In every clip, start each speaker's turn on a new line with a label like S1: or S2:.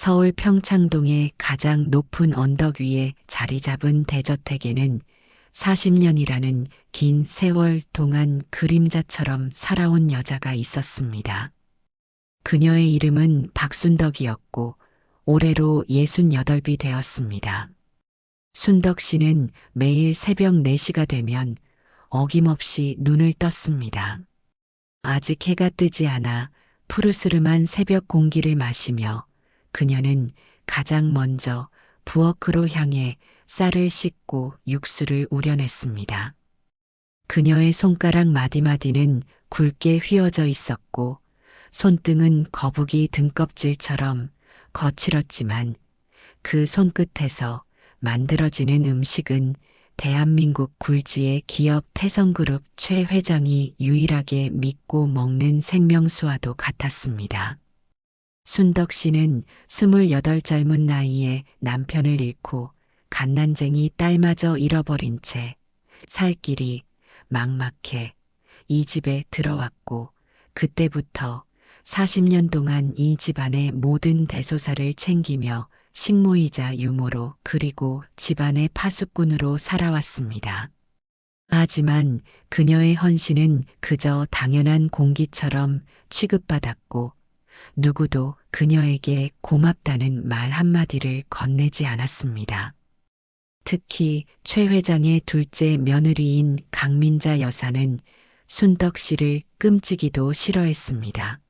S1: 서울 평창동의 가장 높은 언덕 위에 자리 잡은 대저택에는 40년이라는 긴 세월 동안 그림자처럼 살아온 여자가 있었습니다. 그녀의 이름은 박순덕이었고 올해로 68이 되었습니다. 순덕 씨는 매일 새벽 4시가 되면 어김없이 눈을 떴습니다. 아직 해가 뜨지 않아 푸르스름한 새벽 공기를 마시며 그녀는 가장 먼저 부엌으로 향해 쌀을 씻고 육수를 우려냈습니다. 그녀의 손가락 마디마디는 굵게 휘어져 있었고 손등은 거북이 등껍질처럼 거칠었지만 그 손끝에서 만들어지는 음식은 대한민국 굴지의 기업 태성그룹 최 회장이 유일하게 믿고 먹는 생명수와도 같았습니다. 순덕 씨는 28 젊은 나이에 남편을 잃고 갓난쟁이 딸마저 잃어버린 채 살 길이 막막해 이 집에 들어왔고 그때부터 40년 동안 이 집안의 모든 대소사를 챙기며 식모이자 유모로 그리고 집안의 파수꾼으로 살아왔습니다. 하지만 그녀의 헌신은 그저 당연한 공기처럼 취급받았고 누구도 그녀에게 고맙다는 말 한마디를 건네지 않았습니다. 특히 최 회장의 둘째 며느리인 강민자 여사는 순덕 씨를 끔찍이도 싫어했습니다.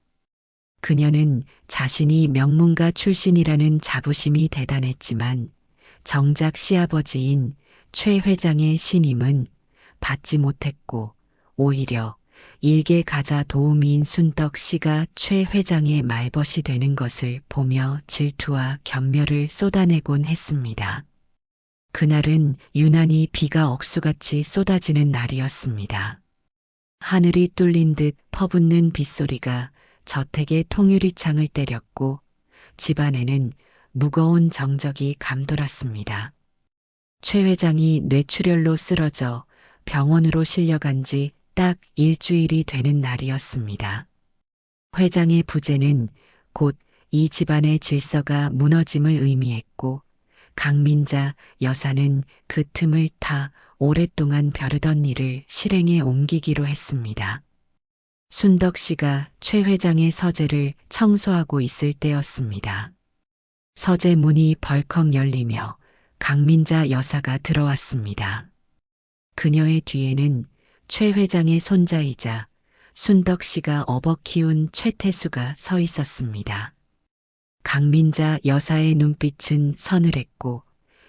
S1: 그녀는 자신이 명문가 출신이라는 자부심이 대단했지만 정작 시아버지인 최 회장의 신임은 받지 못했고 오히려 일개 가자 도우미인 순덕 씨가 최 회장의 말벗이 되는 것을 보며 질투와 견멸을 쏟아내곤 했습니다. 그날은 유난히 비가 억수같이 쏟아지는 날이었습니다. 하늘이 뚫린 듯 퍼붓는 빗소리가 저택의 통유리창을 때렸고 집안에는 무거운 정적이 감돌았습니다. 최 회장이 뇌출혈로 쓰러져 병원으로 실려간 지 딱 일주일이 되는 날이었습니다. 회장의 부재는 곧 이 집안의 질서가 무너짐을 의미했고 강민자 여사는 그 틈을 타 오랫동안 벼르던 일을 실행에 옮기기로 했습니다. 순덕 씨가 최 회장의 서재를 청소하고 있을 때였습니다. 서재 문이 벌컥 열리며 강민자 여사가 들어왔습니다. 그녀의 뒤에는 최 회장의 손자이자 순덕 씨가 업어 키운 최태수가 서 있었습니다. 강민자 여사의 눈빛은 서늘했고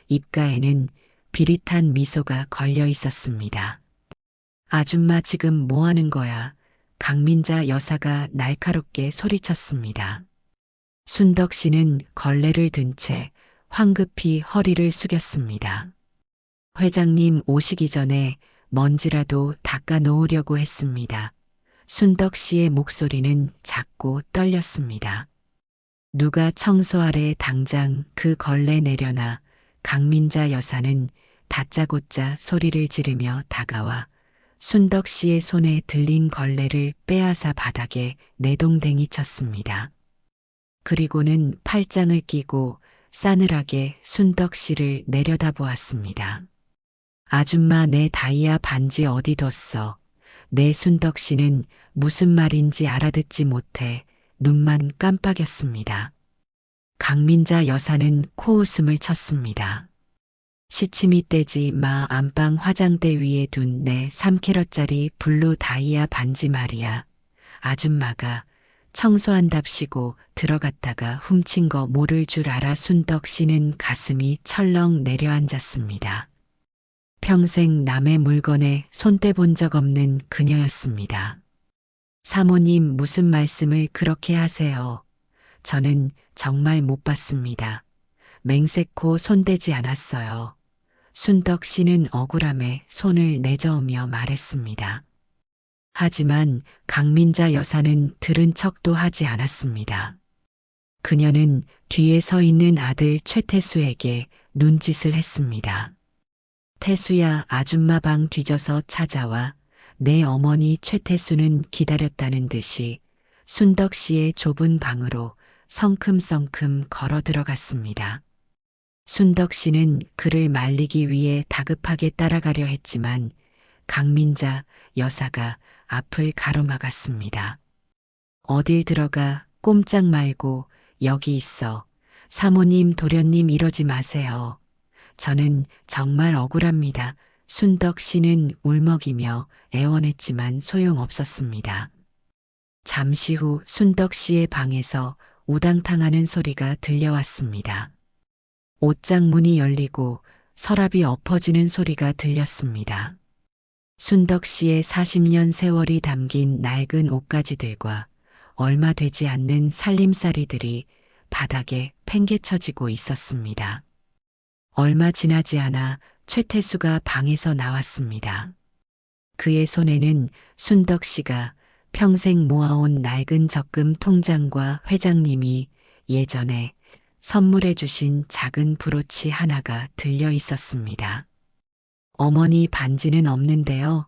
S1: 입가에는 비릿한 미소가 걸려 있었습니다. 아줌마 지금 뭐 하는 거야? 강민자 여사가 날카롭게 소리쳤습니다. 순덕 씨는 걸레를 든 채 황급히 허리를 숙였습니다. 회장님 오시기 전에 먼지라도 닦아 놓으려고 했습니다. 순덕 씨의 목소리는 작고 떨렸습니다. 누가 청소하래 당장 그 걸레 내려놔. 강민자 여사는 다짜고짜 소리를 지르며 다가와 순덕 씨의 손에 들린 걸레를 빼앗아 바닥에 내동댕이 쳤습니다. 그리고는 팔짱을 끼고 싸늘하게 순덕 씨를 내려다보았습니다. 아줌마 내 다이아 반지 어디 뒀어? 내 순덕 씨는 무슨 말인지 알아듣지 못해 눈만 깜빡였습니다. 강민자 여사는 코웃음을 쳤습니다. 시치미 떼지 마. 안방 화장대 위에 둔 내 3캐럿짜리 블루 다이아 반지 말이야. 아줌마가 청소한답시고 들어갔다가 훔친 거 모를 줄 알아. 순덕 씨는 가슴이 철렁 내려앉았습니다. 평생 남의 물건에 손대 본 적 없는 그녀였습니다. 사모님 무슨 말씀을 그렇게 하세요? 저는 정말 못 봤습니다. 맹세코 손대지 않았어요. 순덕 씨는 억울함에 손을 내저으며 말했습니다. 하지만 강민자 여사는 들은 척도 하지 않았습니다. 그녀는 뒤에 서 있는 아들 최태수에게 눈짓을 했습니다. 태수야 아줌마 방 뒤져서 찾아와. 내 어머니 최태수는 기다렸다는 듯이 순덕 씨의 좁은 방으로 성큼성큼 걸어 들어갔습니다. 순덕 씨는 그를 말리기 위해 다급하게 따라가려 했지만 강민자 여사가 앞을 가로막았습니다. 어딜 들어가 꼼짝 말고 여기 있어. 사모님, 도련님 이러지 마세요. 저는 정말 억울합니다. 순덕 씨는 울먹이며 애원했지만 소용없었습니다. 잠시 후 순덕 씨의 방에서 우당탕하는 소리가 들려왔습니다. 옷장 문이 열리고 서랍이 엎어지는 소리가 들렸습니다. 순덕 씨의 40년 세월이 담긴 낡은 옷가지들과 얼마 되지 않는 살림살이들이 바닥에 팽개쳐지고 있었습니다. 얼마 지나지 않아 최태수가 방에서 나왔습니다. 그의 손에는 순덕 씨가 평생 모아온 낡은 적금 통장과 회장님이 예전에 선물해 주신 작은 브로치 하나가 들려 있었습니다. 어머니 반지는 없는데요.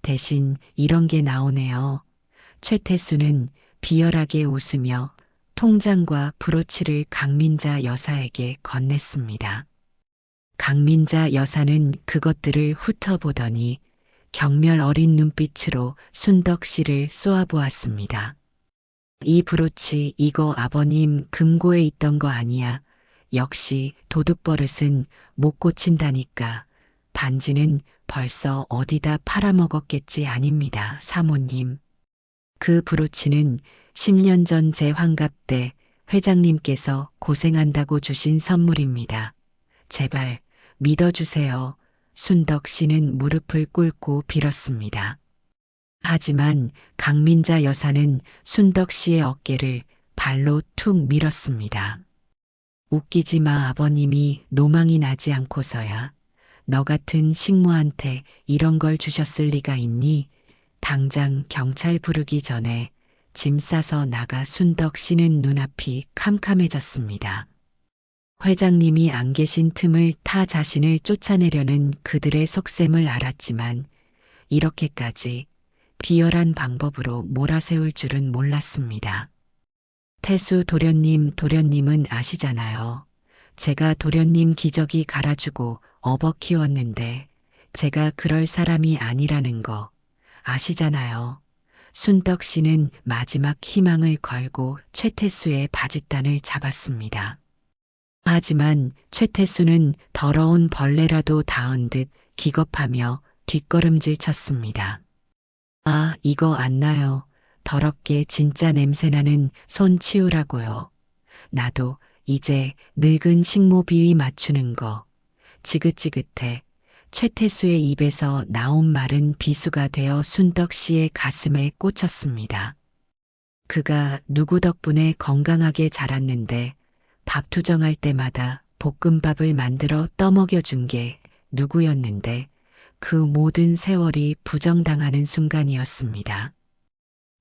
S1: 대신 이런 게 나오네요. 최태수는 비열하게 웃으며 통장과 브로치를 강민자 여사에게 건넸습니다. 강민자 여사는 그것들을 훑어보더니 경멸 어린 눈빛으로 순덕 씨를 쏘아보았습니다. 이 브로치 이거 아버님 금고에 있던 거 아니야. 역시 도둑버릇은 못 고친다니까. 반지는 벌써 어디다 팔아먹었겠지 아닙니다, 사모님. 그 브로치는 10년 전 제 환갑 때 회장님께서 고생한다고 주신 선물입니다. 제발 믿어주세요. 순덕 씨는 무릎을 꿇고 빌었습니다. 하지만 강민자 여사는 순덕 씨의 어깨를 발로 툭 밀었습니다. 웃기지 마 아버님이 노망이 나지 않고서야 너 같은 식모한테 이런 걸 주셨을 리가 있니? 당장 경찰 부르기 전에 짐 싸서 나가. 순덕 씨는 눈앞이 캄캄해졌습니다. 회장님이 안 계신 틈을 타 자신을 쫓아내려는 그들의 속셈을 알았지만 이렇게까지 비열한 방법으로 몰아세울 줄은 몰랐습니다. 태수 도련님은 아시잖아요. 제가 도련님 기저귀 갈아주고 업어 키웠는데 제가 그럴 사람이 아니라는 거 아시잖아요. 순덕 씨는 마지막 희망을 걸고 최태수의 바짓단을 잡았습니다. 하지만 최태수는 더러운 벌레라도 닿은 듯 기겁하며 뒷걸음질 쳤습니다. 아, 이거 안 나요. 더럽게 진짜 냄새나는 손 치우라고요. 나도 이제 늙은 식모 비위 맞추는 거. 지긋지긋해. 최태수의 입에서 나온 말은 비수가 되어 순덕 씨의 가슴에 꽂혔습니다. 그가 누구 덕분에 건강하게 자랐는데 밥 투정할 때마다 볶음밥을 만들어 떠먹여준 게 누구였는데 그 모든 세월이 부정당하는 순간이었습니다.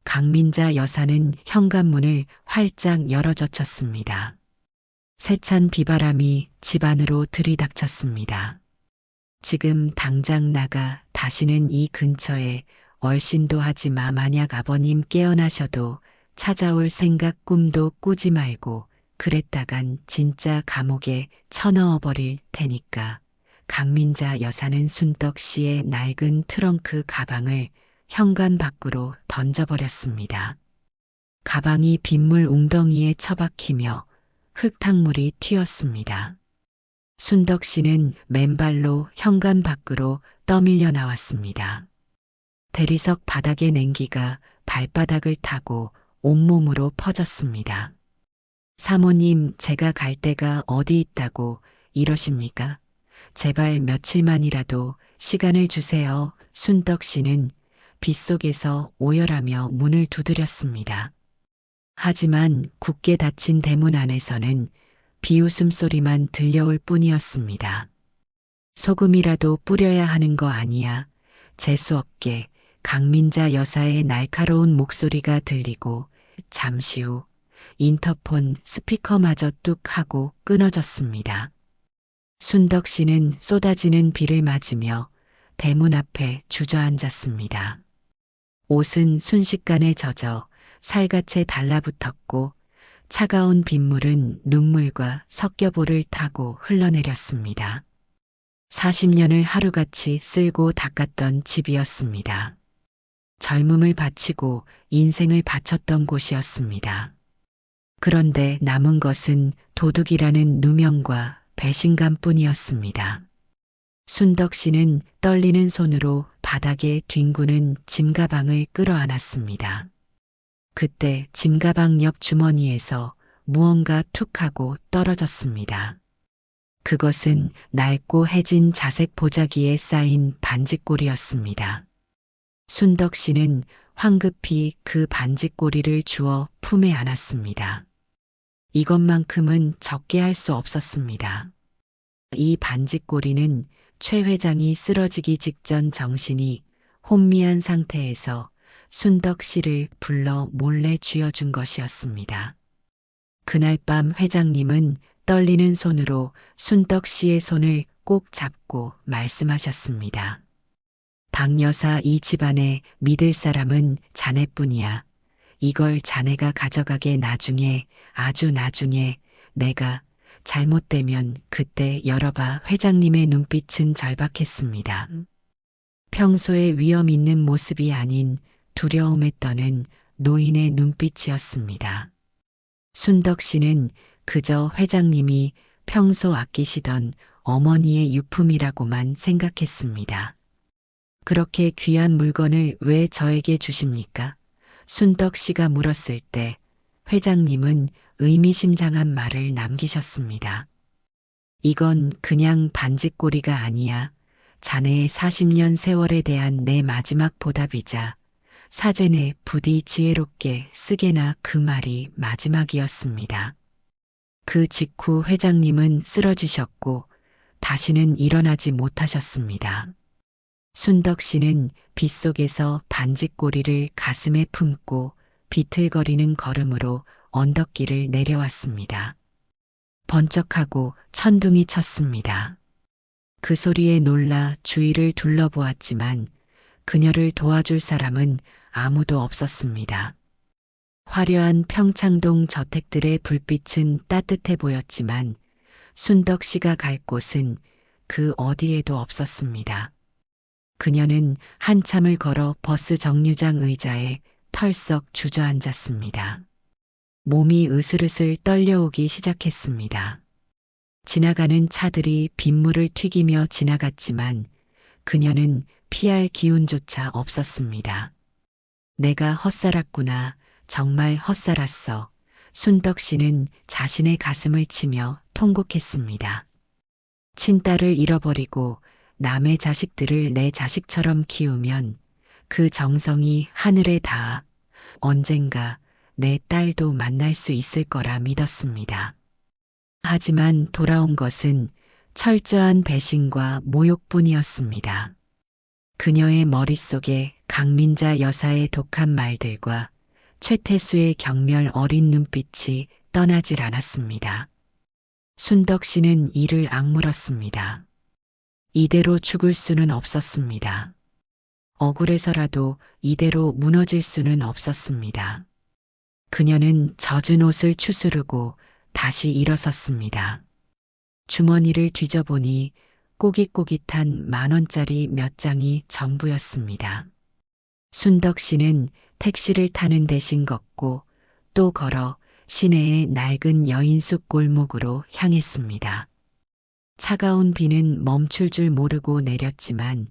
S1: 강민자 여사는 현관문을 활짝 열어젖혔습니다. 세찬 비바람이 집 안으로 들이닥쳤습니다. 지금 당장 나가. 다시는 이 근처에 얼씬도 하지 마. 만약 아버님 깨어나셔도 찾아올 생각 꿈도 꾸지 말고 그랬다간 진짜 감옥에 쳐넣어버릴 테니까. 강민자 여사는 순덕 씨의 낡은 트렁크 가방을 현관 밖으로 던져버렸습니다. 가방이 빗물 웅덩이에 처박히며 흙탕물이 튀었습니다. 순덕 씨는 맨발로 현관 밖으로 떠밀려 나왔습니다. 대리석 바닥의 냉기가 발바닥을 타고 온몸으로 퍼졌습니다. 사모님, 제가 갈 데가 어디 있다고 이러십니까? 제발 며칠만이라도 시간을 주세요. 순덕 씨는 빗속에서 오열하며 문을 두드렸습니다. 하지만 굳게 닫힌 대문 안에서는 비웃음 소리만 들려올 뿐이었습니다. 소금이라도 뿌려야 하는 거 아니야. 재수없게 강민자 여사의 날카로운 목소리가 들리고 잠시 후 인터폰 스피커마저 뚝 하고 끊어졌습니다. 순덕 씨는 쏟아지는 비를 맞으며 대문 앞에 주저앉았습니다. 옷은 순식간에 젖어 살갗에 달라붙었고 차가운 빗물은 눈물과 섞여 볼을 타고 흘러내렸습니다. 40년을 하루같이 쓸고 닦았던 집이었습니다. 젊음을 바치고 인생을 바쳤던 곳이었습니다. 그런데 남은 것은 도둑이라는 누명과 배신감 뿐이었습니다. 순덕 씨는 떨리는 손으로 바닥에 뒹구는 짐가방을 끌어안았습니다. 그때 짐가방 옆 주머니에서 무언가 툭 하고 떨어졌습니다. 그것은 낡고 해진 자색 보자기에 쌓인 반지꼬리였습니다. 순덕 씨는 황급히 그 반지꼬리를 주워 품에 안았습니다. 이것만큼은 적게 할 수 없었습니다. 이 반지꼬리는 최 회장이 쓰러지기 직전 정신이 혼미한 상태에서 순덕 씨를 불러 몰래 쥐어준 것이었습니다. 그날 밤 회장님은 떨리는 손으로 순덕 씨의 손을 꼭 잡고 말씀하셨습니다. 박 여사, 이 집안에 믿을 사람은 자네뿐이야. 이걸 자네가 가져가게 나중에, 아주 나중에 내가 잘못되면 그때 열어봐. 회장님의 눈빛은 절박했습니다. 평소에 위험 있는 모습이 아닌 두려움에 떠는 노인의 눈빛이었습니다. 순덕 씨는 그저 회장님이 평소 아끼시던 어머니의 유품이라고만 생각했습니다. 그렇게 귀한 물건을 왜 저에게 주십니까? 순덕 씨가 물었을 때 회장님은 의미심장한 말을 남기셨습니다. 이건 그냥 반지꼬리가 아니야. 자네의 40년 세월에 대한 내 마지막 보답이자 사전에 부디 지혜롭게 쓰게나. 그 말이 마지막이었습니다. 그 직후 회장님은 쓰러지셨고 다시는 일어나지 못하셨습니다. 순덕 씨는 빗속에서 반지꼬리를 가슴에 품고 비틀거리는 걸음으로 언덕길을 내려왔습니다. 번쩍하고 천둥이 쳤습니다. 그 소리에 놀라 주위를 둘러보았지만 그녀를 도와줄 사람은 아무도 없었습니다. 화려한 평창동 저택들의 불빛은 따뜻해 보였지만 순덕 씨가 갈 곳은 그 어디에도 없었습니다. 그녀는 한참을 걸어 버스 정류장 의자에 털썩 주저앉았습니다. 몸이 으슬으슬 떨려오기 시작했습니다. 지나가는 차들이 빗물을 튀기며 지나갔지만 그녀는 피할 기운조차 없었습니다. 내가 헛살았구나. 정말 헛살았어. 순덕 씨는 자신의 가슴을 치며 통곡했습니다. 친딸을 잃어버리고 남의 자식들을 내 자식처럼 키우면 그 정성이 하늘에 닿아 언젠가 내 딸도 만날 수 있을 거라 믿었습니다. 하지만 돌아온 것은 철저한 배신과 모욕뿐이었습니다. 그녀의 머릿속에 강민자 여사의 독한 말들과 최태수의 경멸 어린 눈빛이 떠나질 않았습니다. 순덕 씨는 이를 악물었습니다. 이대로 죽을 수는 없었습니다. 억울해서라도 이대로 무너질 수는 없었습니다. 그녀는 젖은 옷을 추스르고 다시 일어섰습니다. 주머니를 뒤져보니 꼬깃꼬깃한 10,000원짜리 몇 장이 전부였습니다. 순덕 씨는 택시를 타는 대신 걷고 또 걸어 시내의 낡은 여인숙 골목으로 향했습니다. 차가운 비는 멈출 줄 모르고 내렸지만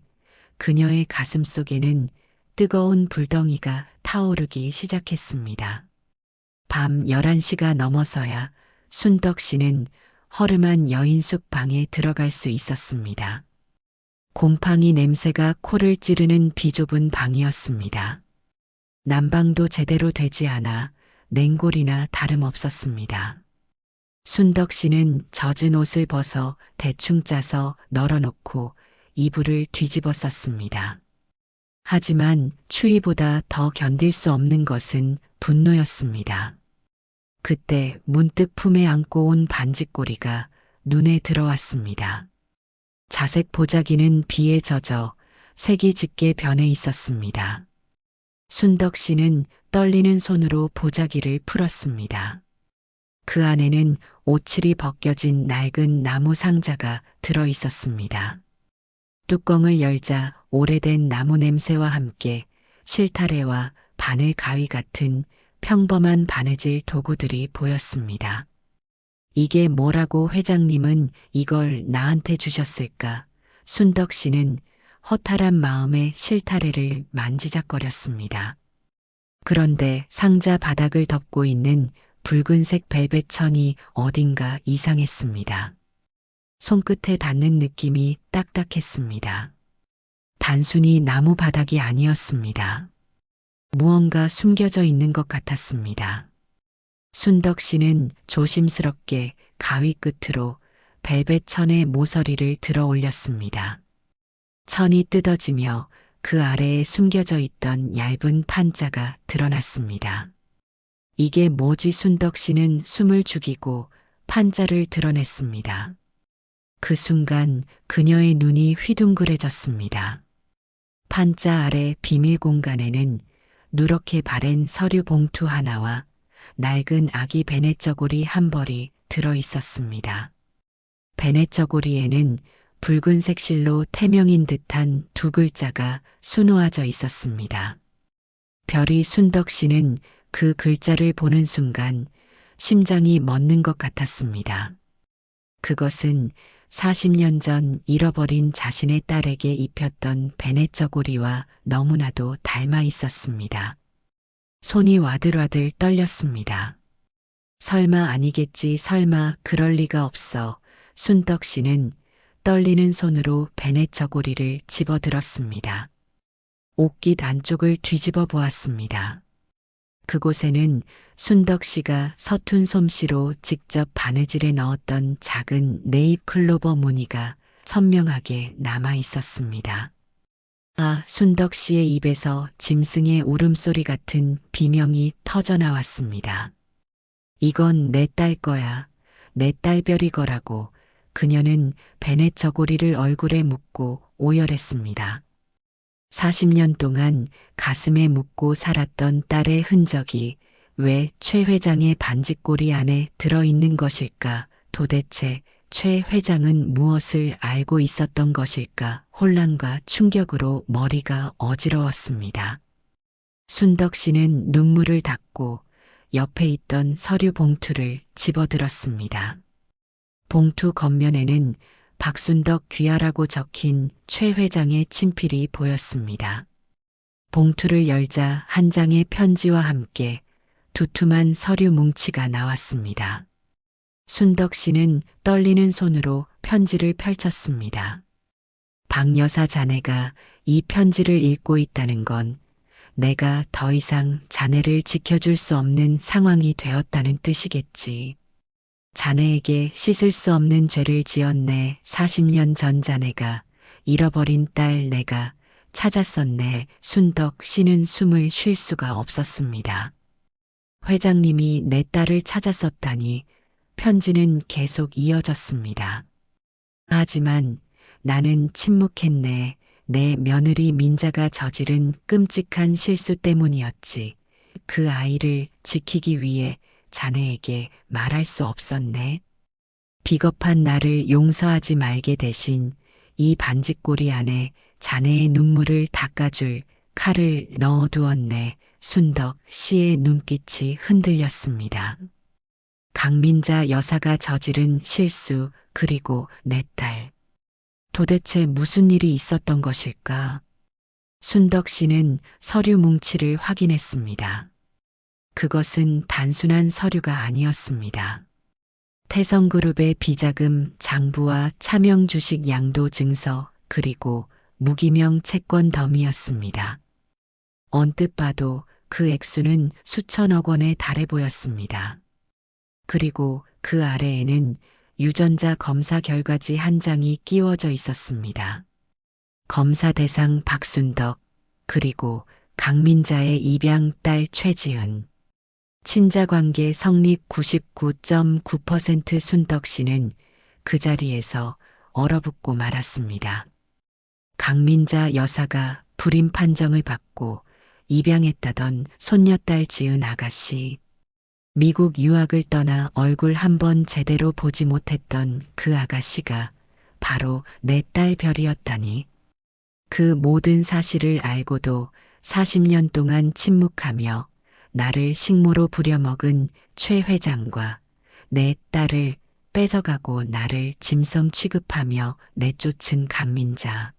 S1: 그녀의 가슴 속에는 뜨거운 불덩이가 타오르기 시작했습니다. 밤 11시가 넘어서야 순덕 씨는 허름한 여인숙 방에 들어갈 수 있었습니다. 곰팡이 냄새가 코를 찌르는 비좁은 방이었습니다. 난방도 제대로 되지 않아 냉골이나 다름없었습니다. 순덕 씨는 젖은 옷을 벗어 대충 짜서 널어놓고 이불을 뒤집어 썼습니다. 하지만 추위보다 더 견딜 수 없는 것은 분노였습니다. 그때 문득 품에 안고 온 반지꼬리가 눈에 들어왔습니다. 자색 보자기는 비에 젖어 색이 짙게 변해 있었습니다. 순덕 씨는 떨리는 손으로 보자기를 풀었습니다. 그 안에는 오칠이 벗겨진 낡은 나무 상자가 들어 있었습니다. 뚜껑을 열자 오래된 나무 냄새와 함께 실타래와 바늘 가위 같은 평범한 바느질 도구들이 보였습니다. 이게 뭐라고 회장님은 이걸 나한테 주셨을까? 순덕 씨는 허탈한 마음에 실타래를 만지작거렸습니다. 그런데 상자 바닥을 덮고 있는 붉은색 벨벳 천이 어딘가 이상했습니다. 손끝에 닿는 느낌이 딱딱했습니다. 단순히 나무 바닥이 아니었습니다. 무언가 숨겨져 있는 것 같았습니다. 순덕 씨는 조심스럽게 가위 끝으로 벨벳 천의 모서리를 들어 올렸습니다. 천이 뜯어지며 그 아래에 숨겨져 있던 얇은 판자가 드러났습니다. 이게 뭐지? 순덕 씨는 숨을 죽이고 판자를 드러냈습니다. 그 순간 그녀의 눈이 휘둥그레졌습니다. 판자 아래 비밀 공간에는 누렇게 바랜 서류 봉투 하나와 낡은 아기 베넷저고리 한 벌이 들어 있었습니다. 베넷저고리에는 붉은색 실로 태명인 듯한 두 글자가 수놓아져 있었습니다. 별이 순덕 씨는 그 글자를 보는 순간 심장이 멎는 것 같았습니다. 그것은 40년 전 잃어버린 자신의 딸에게 입혔던 베넷저고리와 너무나도 닮아 있었습니다. 손이 와들와들 떨렸습니다. 설마 아니겠지, 설마 그럴 리가 없어. 순덕 씨는 떨리는 손으로 베넷저고리를 집어들었습니다. 옷깃 안쪽을 뒤집어 보았습니다. 그곳에는 순덕 씨가 서툰 솜씨로 직접 바느질에 넣었던 작은 네잎 클로버 무늬가 선명하게 남아 있었습니다. 아, 순덕 씨의 입에서 짐승의 울음소리 같은 비명이 터져 나왔습니다. 이건 내 딸 거야. 내 딸별이 거라고. 그녀는 베넷저고리를 얼굴에 묻고 오열했습니다. 40년 동안 가슴에 묻고 살았던 딸의 흔적이 왜 최 회장의 반짓고리 안에 들어있는 것일까? 도대체 최 회장은 무엇을 알고 있었던 것일까? 혼란과 충격으로 머리가 어지러웠습니다. 순덕 씨는 눈물을 닦고 옆에 있던 서류 봉투를 집어들었습니다. 봉투 겉면에는 박순덕 귀하라고 적힌 최 회장의 친필이 보였습니다. 봉투를 열자 한 장의 편지와 함께 두툼한 서류 뭉치가 나왔습니다. 순덕 씨는 떨리는 손으로 편지를 펼쳤습니다. 박 여사 자네가 이 편지를 읽고 있다는 건 내가 더 이상 자네를 지켜줄 수 없는 상황이 되었다는 뜻이겠지. 자네에게 씻을 수 없는 죄를 지었네. 40년 전 자네가 잃어버린 딸 내가 찾았었네. 순덕 씨는 숨을 쉴 수가 없었습니다. 회장님이 내 딸을 찾았었다니. 편지는 계속 이어졌습니다. 하지만 나는 침묵했네. 내 며느리 민자가 저지른 끔찍한 실수 때문이었지. 그 아이를 지키기 위해 자네에게 말할 수 없었네. 비겁한 나를 용서하지 말게 대신 이 반짓고리 안에 자네의 눈물을 닦아줄 칼을 넣어두었네. 순덕 씨의 눈빛이 흔들렸습니다. 강민자 여사가 저지른 실수, 그리고 내 딸. 도대체 무슨 일이 있었던 것일까? 순덕 씨는 서류 뭉치를 확인했습니다. 그것은 단순한 서류가 아니었습니다. 태성그룹의 비자금 장부와 차명 주식 양도 증서, 그리고 무기명 채권 덤이었습니다. 언뜻 봐도 그 액수는 수천억 원에 달해 보였습니다. 그리고 그 아래에는 유전자 검사 결과지 한 장이 끼워져 있었습니다. 검사 대상 박순덕, 그리고 강민자의 입양 딸 최지은. 친자관계 성립 99.9%. 순덕 씨는 그 자리에서 얼어붙고 말았습니다. 강민자 여사가 불임 판정을 받고 입양했다던 손녀딸 지은 아가씨. 미국 유학을 떠나 얼굴 한번 제대로 보지 못했던 그 아가씨가 바로 내 딸 별이었다니. 그 모든 사실을 알고도 40년 동안 침묵하며 나를 식모로 부려먹은 최 회장과 내 딸을 뺏어가고 나를 짐승 취급하며 내쫓은 강민자.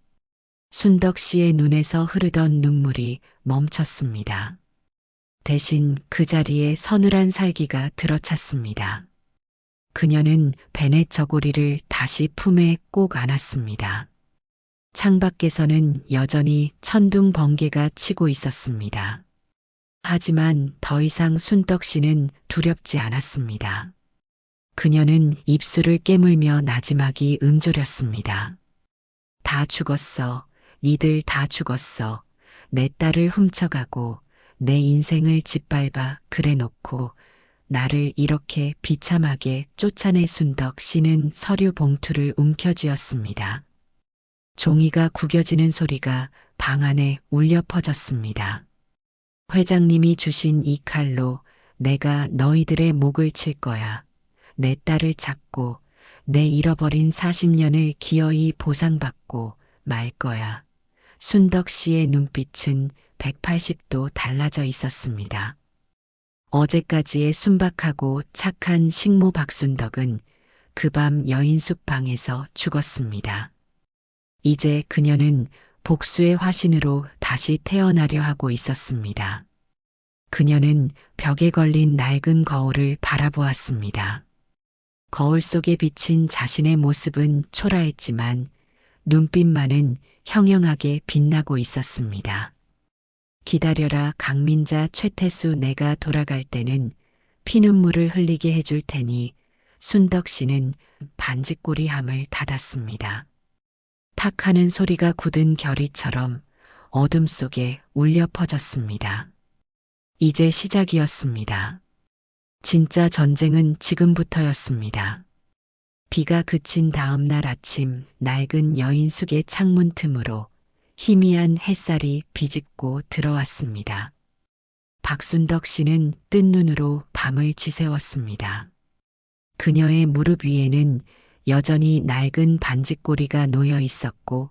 S1: 순덕 씨의 눈에서 흐르던 눈물이 멈췄습니다. 대신 그 자리에 서늘한 살기가 들어찼습니다. 그녀는 벤의 저고리를 다시 품에 꼭 안았습니다. 창밖에서는 여전히 천둥 번개가 치고 있었습니다. 하지만 더 이상 순덕 씨는 두렵지 않았습니다. 그녀는 입술을 깨물며 나지막이 응조렸습니다. 다 죽었어. 니들 다 죽었어. 내 딸을 훔쳐가고 내 인생을 짓밟아 그래놓고 나를 이렇게 비참하게 쫓아내. 순덕 씨는 서류 봉투를 움켜쥐었습니다. 종이가 구겨지는 소리가 방 안에 울려 퍼졌습니다. 회장님이 주신 이 칼로 내가 너희들의 목을 칠 거야. 내 딸을 찾고 내 잃어버린 40년을 기어이 보상받고 말 거야. 순덕 씨의 눈빛은 180도 달라져 있었습니다. 어제까지의 순박하고 착한 식모 박순덕은 그 밤 여인숙 방에서 죽었습니다. 이제 그녀는 복수의 화신으로 다시 태어나려 하고 있었습니다. 그녀는 벽에 걸린 낡은 거울을 바라보았습니다. 거울 속에 비친 자신의 모습은 초라했지만 눈빛만은 형형하게 빛나고 있었습니다. 기다려라 강민자. 최태수, 내가 돌아갈 때는 피눈물을 흘리게 해줄 테니. 순덕 씨는 반지꼬리함을 닫았습니다. 탁 하는 소리가 굳은 결의처럼 어둠 속에 울려 퍼졌습니다. 이제 시작이었습니다. 진짜 전쟁은 지금부터였습니다. 비가 그친 다음 날 아침, 낡은 여인숙의 창문 틈으로 희미한 햇살이 비집고 들어왔습니다. 박순덕 씨는 뜬 눈으로 밤을 지새웠습니다. 그녀의 무릎 위에는 여전히 낡은 반지꼬리가 놓여 있었고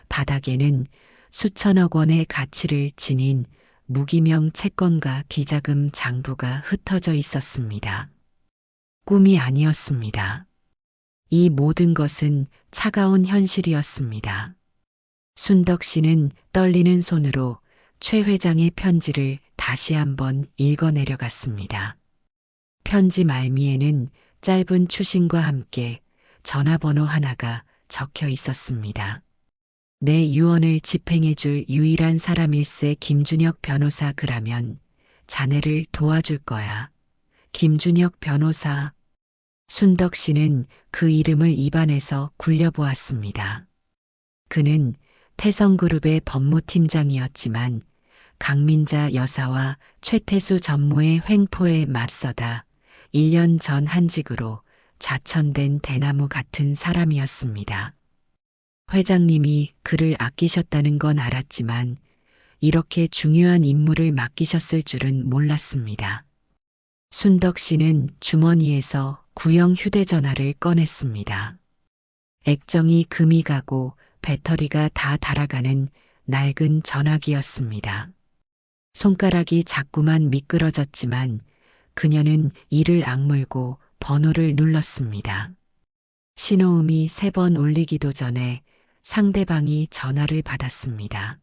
S1: 바닥에는 수천억 원의 가치를 지닌 무기명 채권과 비자금 장부가 흩어져 있었습니다. 꿈이 아니었습니다. 이 모든 것은 차가운 현실이었습니다. 순덕 씨는 떨리는 손으로 최 회장의 편지를 다시 한번 읽어 내려갔습니다. 편지 말미에는 짧은 추신과 함께 전화번호 하나가 적혀 있었습니다. 내 유언을 집행해줄 유일한 사람일세. 김준혁 변호사. 그라면 자네를 도와줄 거야. 김준혁 변호사. 순덕 씨는 그 이름을 입안에서 굴려보았습니다. 그는 태성그룹의 법무팀장이었지만 강민자 여사와 최태수 전무의 횡포에 맞서다 1년 전 한직으로 자천된 대나무 같은 사람이었습니다. 회장님이 그를 아끼셨다는 건 알았지만 이렇게 중요한 임무를 맡기셨을 줄은 몰랐습니다. 순덕 씨는 주머니에서 구형 휴대전화를 꺼냈습니다. 액정이 금이 가고 배터리가 다 닳아가는 낡은 전화기였습니다. 손가락이 자꾸만 미끄러졌지만 그녀는 이를 악물고 번호를 눌렀습니다. 신호음이 3번 울리기도 전에 상대방이 전화를 받았습니다.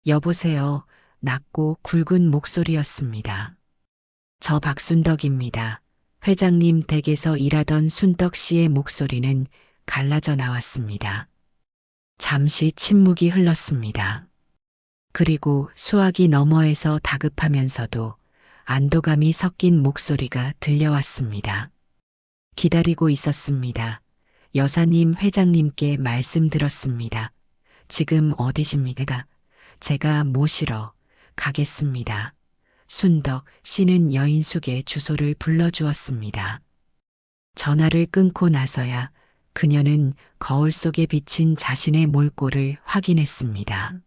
S1: 여보세요. 낮고 굵은 목소리였습니다. 저 박순덕입니다. 회장님 댁에서 일하던 순덕 씨의 목소리는 갈라져 나왔습니다. 잠시 침묵이 흘렀습니다. 그리고 수화기 너머에서 다급하면서도 안도감이 섞인 목소리가 들려왔습니다. 기다리고 있었습니다. 여사님, 회장님께 말씀드렸습니다. 지금 어디십니까? 제가 모시러 가겠습니다. 순덕 씨는 여인숙의 주소를 불러주었습니다. 전화를 끊고 나서야 그녀는 거울 속에 비친 자신의 몰골을 확인했습니다.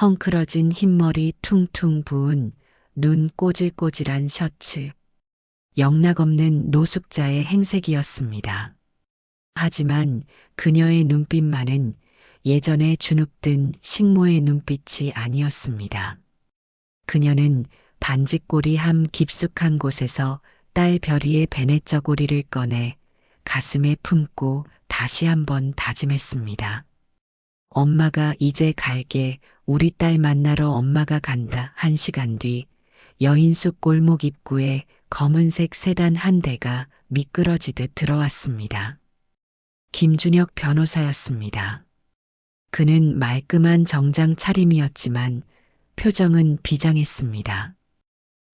S1: 헝클어진 흰머리, 퉁퉁 부은 눈, 꼬질꼬질한 셔츠, 영락없는 노숙자의 행색이었습니다. 하지만 그녀의 눈빛만은 예전에 주눅든 식모의 눈빛이 아니었습니다. 그녀는 반짓꼬리 함 깊숙한 곳에서 딸 별이의 베네쩌고리를 꺼내 가슴에 품고 다시 한번 다짐했습니다. 엄마가 이제 갈게, 우리 딸 만나러 엄마가 간다. 1시간 뒤 여인숙 골목 입구에 검은색 세단 한 대가 미끄러지듯 들어왔습니다. 김준혁 변호사였습니다. 그는 말끔한 정장 차림이었지만 표정은 비장했습니다.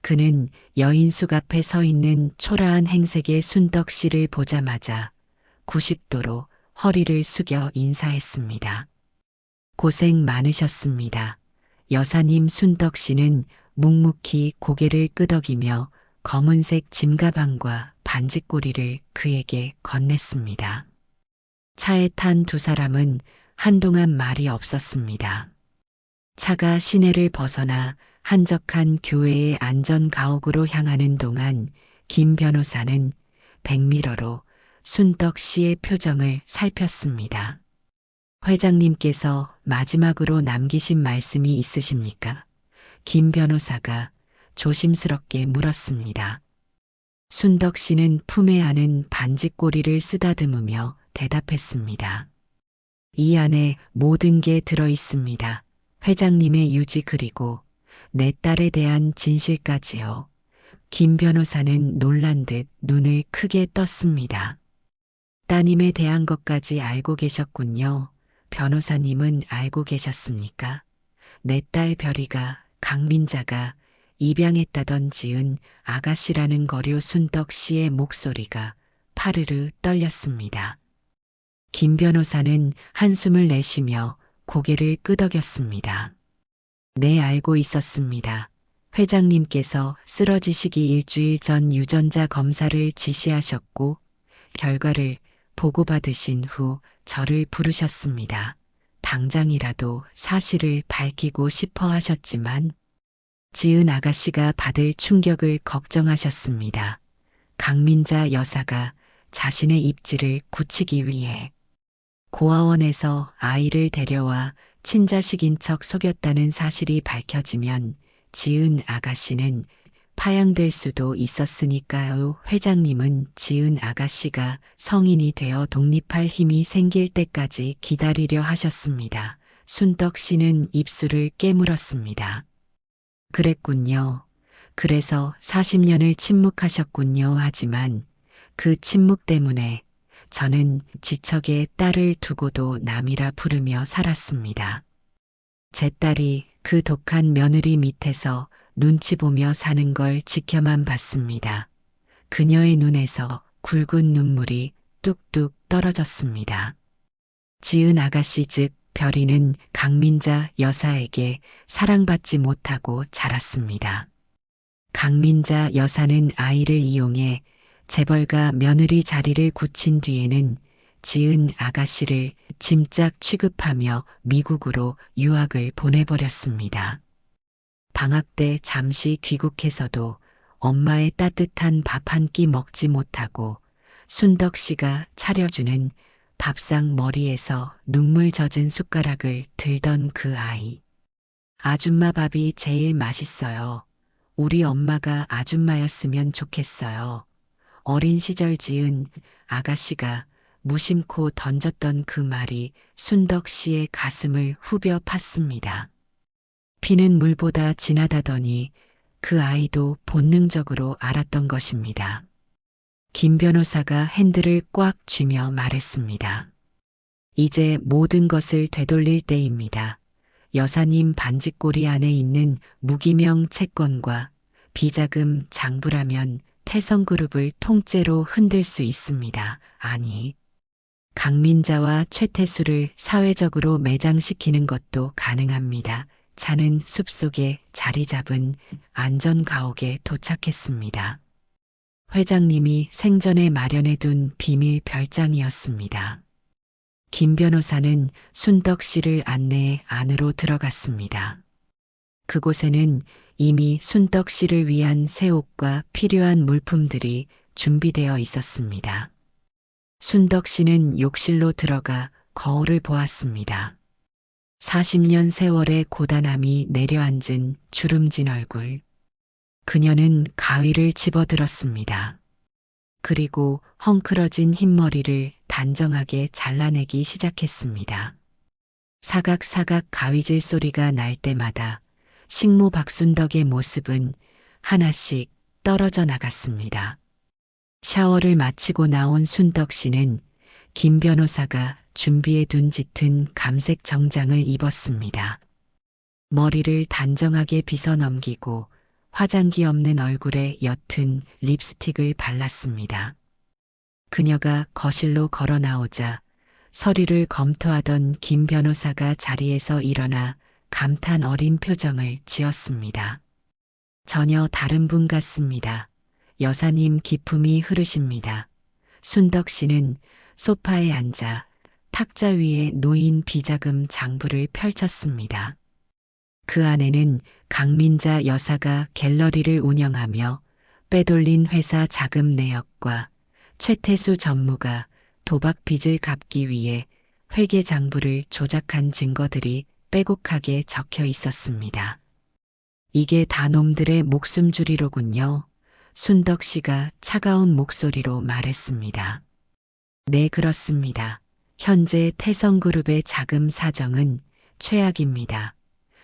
S1: 그는 여인숙 앞에 서 있는 초라한 행색의 순덕 씨를 보자마자 90도로 허리를 숙여 인사했습니다. 고생 많으셨습니다. 여사님. 순덕 씨는 묵묵히 고개를 끄덕이며 검은색 짐가방과 반짓꼬리를 그에게 건넸습니다. 차에 탄 두 사람은 한동안 말이 없었습니다. 차가 시내를 벗어나 한적한 교회의 안전가옥으로 향하는 동안 김 변호사는 백미러로 순덕 씨의 표정을 살폈습니다. 회장님께서 마지막으로 남기신 말씀이 있으십니까? 김 변호사가 조심스럽게 물었습니다. 순덕 씨는 품에 안은 반짓꼬리를 쓰다듬으며 대답했습니다. 이 안에 모든 게 들어 있습니다. 회장님의 유지 그리고 내 딸에 대한 진실까지요. 김 변호사는 놀란 듯 눈을 크게 떴습니다. 따님에 대한 것까지 알고 계셨군요. 변호사님은 알고 계셨습니까? 내 딸 별이가 강민자가 입양했다던 지은 아가씨라는 거류. 순덕 씨의 목소리가 파르르 떨렸습니다. 김 변호사는 한숨을 내쉬며 고개를 끄덕였습니다. 네, 알고 있었습니다. 회장님께서 쓰러지시기 일주일 전 유전자 검사를 지시하셨고 결과를 보고받으신 후 저를 부르셨습니다. 당장이라도 사실을 밝히고 싶어 하셨지만 지은 아가씨가 받을 충격을 걱정하셨습니다. 강민자 여사가 자신의 입지를 굳히기 위해 고아원에서 아이를 데려와 친자식인 척 속였다는 사실이 밝혀지면 지은 아가씨는 파양될 수도 있었으니까요. 회장님은 지은 아가씨가 성인이 되어 독립할 힘이 생길 때까지 기다리려 하셨습니다. 순덕 씨는 입술을 깨물었습니다. 그랬군요. 그래서 40년을 침묵하셨군요. 하지만 그 침묵 때문에 저는 지척에 딸을 두고도 남이라 부르며 살았습니다. 제 딸이 그 독한 며느리 밑에서 눈치 보며 사는 걸 지켜만 봤습니다. 그녀의 눈에서 굵은 눈물이 뚝뚝 떨어졌습니다. 지은 아가씨 즉 별이는 강민자 여사에게 사랑받지 못하고 자랐습니다. 강민자 여사는 아이를 이용해 재벌가 며느리 자리를 굳힌 뒤에는 지은 아가씨를 짐짝 취급하며 미국으로 유학을 보내버렸습니다. 방학 때 잠시 귀국해서도 엄마의 따뜻한 밥 한 끼 먹지 못하고 순덕 씨가 차려주는 밥상 머리에서 눈물 젖은 숟가락을 들던 그 아이. 아줌마 밥이 제일 맛있어요. 우리 엄마가 아줌마였으면 좋겠어요. 어린 시절 지은 아가씨가 무심코 던졌던 그 말이 순덕 씨의 가슴을 후벼 팠습니다. 피는 물보다 진하다더니 그 아이도 본능적으로 알았던 것입니다. 김 변호사가 핸들을 꽉 쥐며 말했습니다. 이제 모든 것을 되돌릴 때입니다. 여사님 반짓꼬리 안에 있는 무기명 채권과 비자금 장부라면 태성그룹을 통째로 흔들 수 있습니다. 아니, 강민자와 최태수를 사회적으로 매장시키는 것도 가능합니다. 차는 숲속에 자리 잡은 안전가옥에 도착했습니다. 회장님이 생전에 마련해둔 비밀 별장이었습니다. 김 변호사는 순덕 씨를 안내해 안으로 들어갔습니다. 그곳에는 이미 순덕 씨를 위한 새 옷과 필요한 물품들이 준비되어 있었습니다. 순덕 씨는 욕실로 들어가 거울을 보았습니다. 40년 세월의 고단함이 내려앉은 주름진 얼굴. 그녀는 가위를 집어들었습니다. 그리고 헝클어진 흰머리를 단정하게 잘라내기 시작했습니다. 사각사각 가위질 소리가 날 때마다 식모 박순덕의 모습은 하나씩 떨어져 나갔습니다. 샤워를 마치고 나온 순덕 씨는 김 변호사가 준비해 둔 짙은 감색 정장을 입었습니다. 머리를 단정하게 빗어 넘기고 화장기 없는 얼굴에 옅은 립스틱을 발랐습니다. 그녀가 거실로 걸어 나오자 서류를 검토하던 김 변호사가 자리에서 일어나 감탄 어린 표정을 지었습니다. 전혀 다른 분 같습니다. 여사님 기품이 흐르십니다. 순덕 씨는 소파에 앉아 탁자 위에 놓인 비자금 장부를 펼쳤습니다. 그 안에는 강민자 여사가 갤러리를 운영하며 빼돌린 회사 자금 내역과 최태수 전무가 도박 빚을 갚기 위해 회계 장부를 조작한 증거들이 빼곡하게 적혀 있었습니다. 이게 다 놈들의 목숨줄이로군요. 순덕 씨가 차가운 목소리로 말했습니다. 네, 그렇습니다. 현재 태성그룹의 자금 사정은 최악입니다.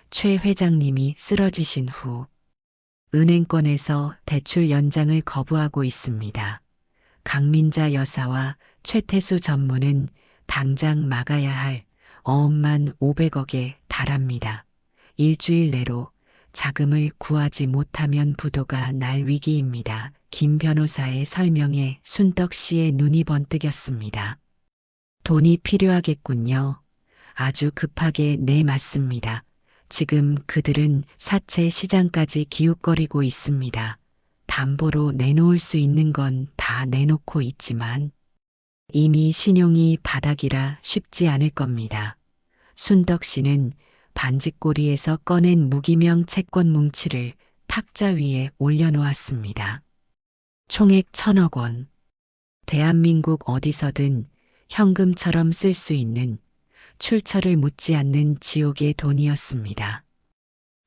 S1: 최 회장님이 쓰러지신 후 은행권에서 대출 연장을 거부하고 있습니다. 강민자 여사와 최태수 전무는 당장 막아야 할 어음만 500억에 달합니다. 일주일 내로 자금을 구하지 못하면 부도가 날 위기입니다. 김 변호사의 설명에 순덕 씨의 눈이 번뜩였습니다. 돈이 필요하겠군요. 아주 급하게 네, 맞습니다. 지금 그들은 사채 시장까지 기웃거리고 있습니다. 담보로 내놓을 수 있는 건 다 내놓고 있지만 이미 신용이 바닥이라 쉽지 않을 겁니다. 순덕 씨는 반지꼬리에서 꺼낸 무기명 채권 뭉치를 탁자 위에 올려놓았습니다. 총액 1,000억 원. 대한민국 어디서든 현금처럼 쓸 수 있는 출처를 묻지 않는 지옥의 돈이었습니다.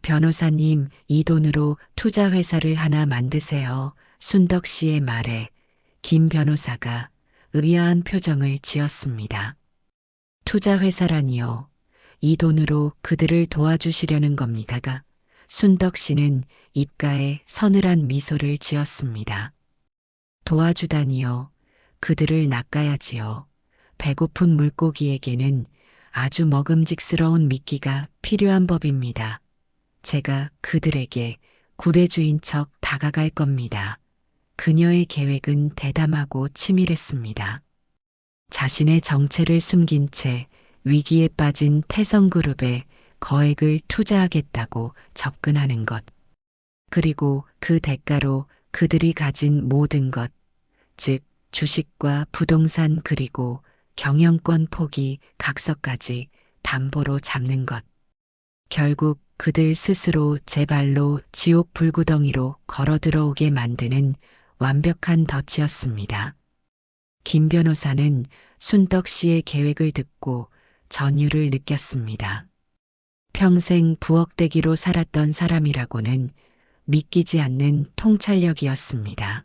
S1: 변호사님, 이 돈으로 투자회사를 하나 만드세요. 순덕 씨의 말에 김 변호사가 의아한 표정을 지었습니다. 투자회사라니요. 이 돈으로 그들을 도와주시려는 겁니까? 순덕 씨는 입가에 서늘한 미소를 지었습니다. 도와주다니요. 그들을 낚아야지요. 배고픈 물고기에게는 아주 먹음직스러운 미끼가 필요한 법입니다. 제가 그들에게 구대주인 척 다가갈 겁니다. 그녀의 계획은 대담하고 치밀했습니다. 자신의 정체를 숨긴 채 위기에 빠진 태성그룹에 거액을 투자하겠다고 접근하는 것. 그리고 그 대가로 그들이 가진 모든 것, 즉 주식과 부동산 그리고 경영권 포기 각서까지 담보로 잡는 것. 결국 그들 스스로 제 발로 지옥 불구덩이로 걸어 들어오게 만드는 완벽한 덫이었습니다. 김 변호사는 순덕 씨의 계획을 듣고 전율을 느꼈습니다. 평생 부엌대기로 살았던 사람이라고는 믿기지 않는 통찰력이었습니다.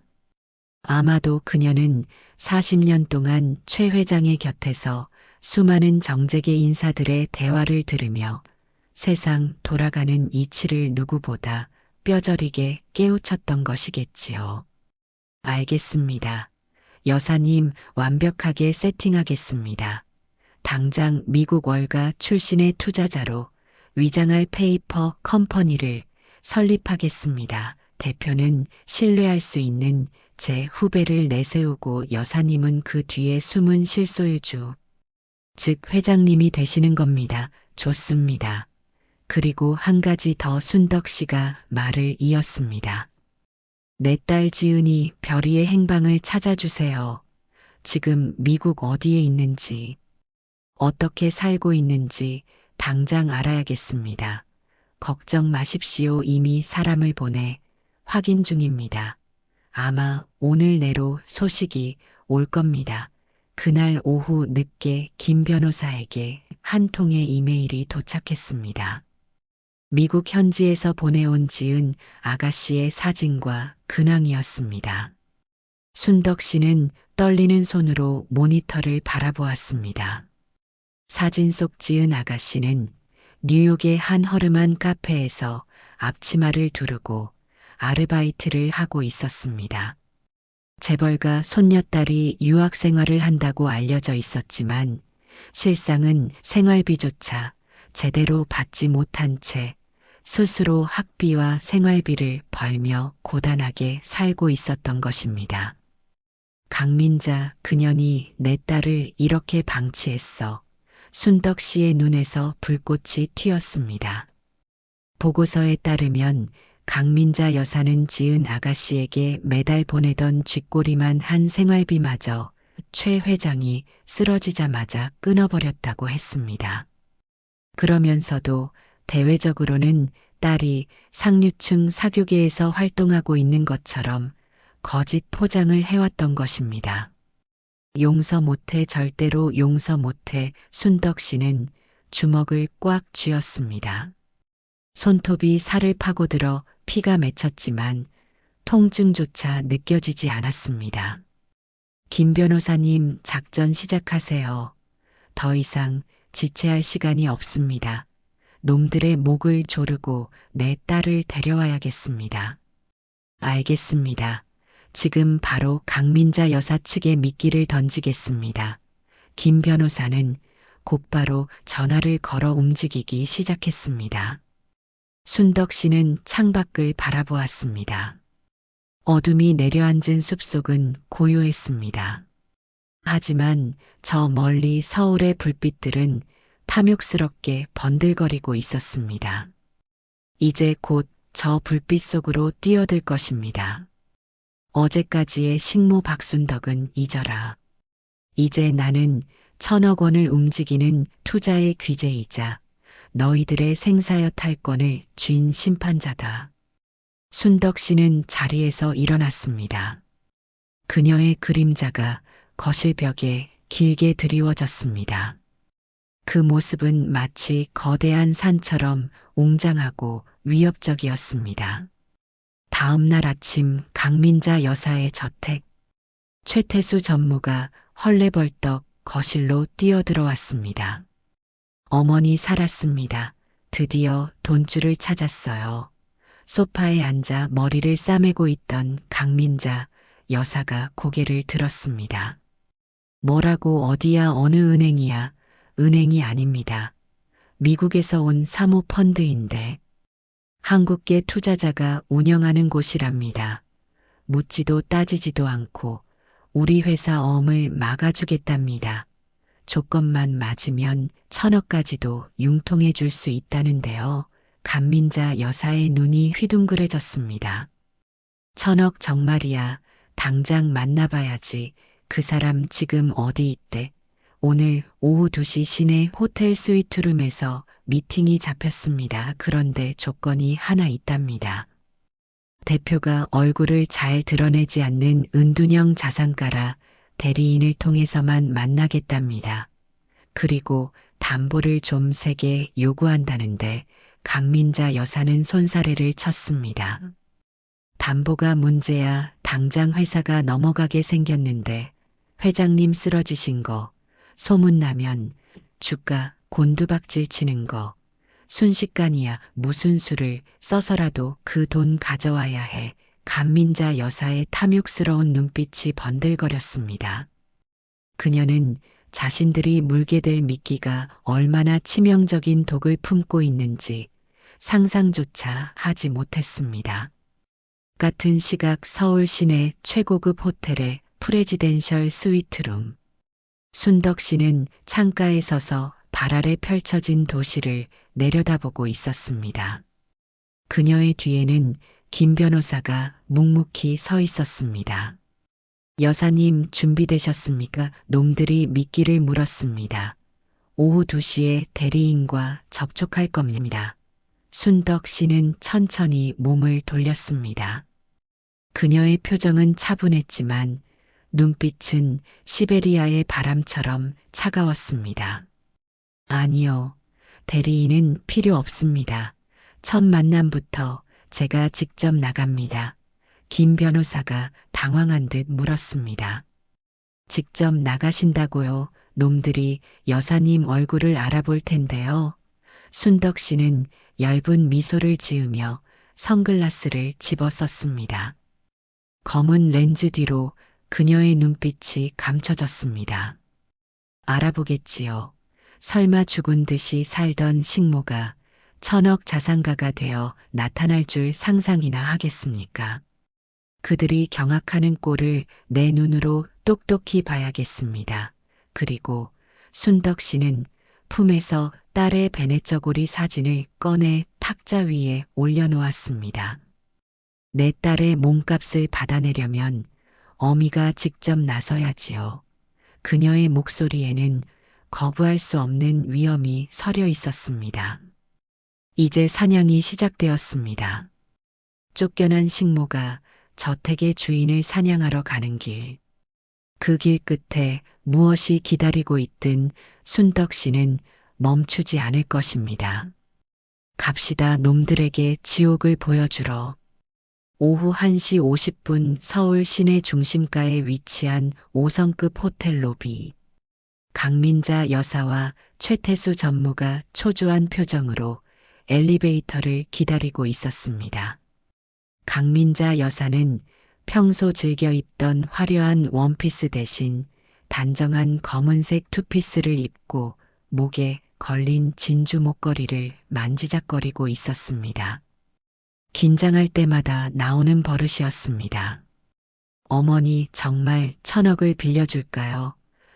S1: 아마도 그녀는 40년 동안 최 회장의 곁에서 수많은 정재계 인사들의 대화를 들으며 세상 돌아가는 이치를 누구보다 뼈저리게 깨우쳤던 것이겠지요. 알겠습니다. 여사님, 완벽하게 세팅하겠습니다. 당장 미국 월가 출신의 투자자로 위장할 페이퍼 컴퍼니를 설립하겠습니다. 대표는 신뢰할 수 있는 제 후배를 내세우고 여사님은 그 뒤에 숨은 실소유주, 즉 회장님이 되시는 겁니다. 좋습니다. 그리고 한 가지 더 순덕 씨가 말을 이었습니다. 내 딸 지은이 별이의 행방을 찾아주세요. 지금 미국 어디에 있는지, 어떻게 살고 있는지 당장 알아야겠습니다. 걱정 마십시오. 이미 사람을 보내 확인 중입니다. 아마 오늘 내로 소식이 올 겁니다. 그날 오후 늦게 김 변호사에게 한 통의 이메일이 도착했습니다. 미국 현지에서 보내온 지은 아가씨의 사진과 근황이었습니다. 순덕 씨는 떨리는 손으로 모니터를 바라보았습니다. 사진 속 지은 아가씨는 뉴욕의 한 허름한 카페에서 앞치마를 두르고 아르바이트를 하고 있었습니다. 재벌가 손녀딸이 유학 생활을 한다고 알려져 있었지만 실상은 생활비조차 제대로 받지 못한 채 스스로 학비와 생활비를 벌며 고단하게 살고 있었던 것입니다. 강민자 그년이 내 딸을 이렇게 방치했어. 순덕 씨의 눈에서 불꽃이 튀었습니다. 보고서에 따르면 강민자 여사는 지은 아가씨에게 매달 보내던 쥐꼬리만 한 생활비마저 최 회장이 쓰러지자마자 끊어버렸다고 했습니다. 그러면서도 대외적으로는 딸이 상류층 사교계에서 활동하고 있는 것처럼 거짓 포장을 해왔던 것입니다. 용서 못해, 절대로 용서 못해. 순덕 씨는 주먹을 꽉 쥐었습니다. 손톱이 살을 파고들어 피가 맺혔지만 통증조차 느껴지지 않았습니다. 김 변호사님, 작전 시작하세요. 더 이상 지체할 시간이 없습니다. 놈들의 목을 조르고 내 딸을 데려와야겠습니다. 알겠습니다. 지금 바로 강민자 여사 측에 미끼를 던지겠습니다. 김 변호사는 곧바로 전화를 걸어 움직이기 시작했습니다. 순덕 씨는 창밖을 바라보았습니다. 어둠이 내려앉은 숲속은 고요했습니다. 하지만 저 멀리 서울의 불빛들은 탐욕스럽게 번들거리고 있었습니다. 이제 곧 저 불빛 속으로 뛰어들 것입니다. 어제까지의 식모 박순덕은 잊어라. 이제 나는 1,000억 원을 움직이는 투자의 귀재이자 너희들의 생사여 탈권을 쥔 심판자다. 순덕 씨는 자리에서 일어났습니다. 그녀의 그림자가 거실 벽에 길게 드리워졌습니다. 그 모습은 마치 거대한 산처럼 웅장하고 위협적이었습니다. 다음 날 아침 강민자 여사의 저택. 최태수 전무가 헐레벌떡 거실로 뛰어들어왔습니다. 어머니 살았습니다. 드디어 돈줄을 찾았어요. 소파에 앉아 머리를 싸매고 있던 강민자 여사가 고개를 들었습니다. 뭐라고? 어디야? 어느 은행이야? 은행이 아닙니다. 미국에서 온 사모펀드인데 한국계 투자자가 운영하는 곳이랍니다. 묻지도 따지지도 않고 우리 회사 어음을 막아주겠답니다. 조건만 맞으면 1,000억까지도 융통해 줄 수 있다는데요. 강민자 여사의 눈이 휘둥그레졌습니다. 1,000억 정말이야. 당장 만나봐야지. 그 사람 지금 어디 있대? 오늘 오후 2시 시내 호텔 스위트룸에서 미팅이 잡혔습니다. 그런데 조건이 하나 있답니다. 대표가 얼굴을 잘 드러내지 않는 은둔형 자산가라 대리인을 통해서만 만나겠답니다. 그리고 담보를 좀 세게 요구한다는데 강민자 여사는 손사래를 쳤습니다. 담보가 문제야. 당장 회사가 넘어가게 생겼는데 회장님 쓰러지신 거, 소문나면 주가 곤두박질 치는 거, 순식간이야. 무슨 수를 써서라도 그 돈 가져와야 해. 강민자 여사의 탐욕스러운 눈빛이 번들거렸습니다. 그녀는 자신들이 물게 될 미끼가 얼마나 치명적인 독을 품고 있는지 상상조차 하지 못했습니다. 같은 시각 서울 시내 최고급 호텔의 프레지덴셜 스위트룸. 순덕 씨는 창가에 서서 발 아래 펼쳐진 도시를 내려다보고 있었습니다. 그녀의 뒤에는 김 변호사가 묵묵히 서 있었습니다. 여사님 준비되셨습니까? 놈들이 미끼를 물었습니다. 오후 2시에 대리인과 접촉할 겁니다. 순덕 씨는 천천히 몸을 돌렸습니다. 그녀의 표정은 차분했지만 눈빛은 시베리아의 바람처럼 차가웠습니다. 아니요, 대리인은 필요 없습니다. 첫 만남부터 제가 직접 나갑니다. 김 변호사가 당황한 듯 물었습니다. 직접 나가신다고요? 놈들이 여사님 얼굴을 알아볼 텐데요. 순덕 씨는 엷은 미소를 지으며 선글라스를 집어썼습니다. 검은 렌즈 뒤로 그녀의 눈빛이 감춰졌습니다. 알아보겠지요. 설마 죽은 듯이 살던 식모가 천억 자산가가 되어 나타날 줄 상상이나 하겠습니까? 그들이 경악하는 꼴을 내 눈으로 똑똑히 봐야겠습니다. 그리고 순덕 씨는 품에서 딸의 베네저고리 사진을 꺼내 탁자 위에 올려놓았습니다. 내 딸의 몸값을 받아내려면 어미가 직접 나서야지요. 그녀의 목소리에는 거부할 수 없는 위엄이 서려 있었습니다. 이제 사냥이 시작되었습니다. 쫓겨난 식모가 저택의 주인을 사냥하러 가는 길. 그 길 끝에 무엇이 기다리고 있든 순덕 씨는 멈추지 않을 것입니다. 갑시다 놈들에게 지옥을 보여주러. 오후 1시 50분 서울 시내 중심가에 위치한 5성급 호텔 로비. 강민자 여사와 최태수 전무가 초조한 표정으로 엘리베이터를 기다리고 있었습니다. 강민자 여사는 평소 즐겨 입던 화려한 원피스 대신 단정한 검은색 투피스를 입고 목에 걸린 진주 목걸이를 만지작거리고 있었습니다. 긴장할 때마다 나오는 버릇이었습니다. 어머니 정말 1,000억을 빌려줄까요?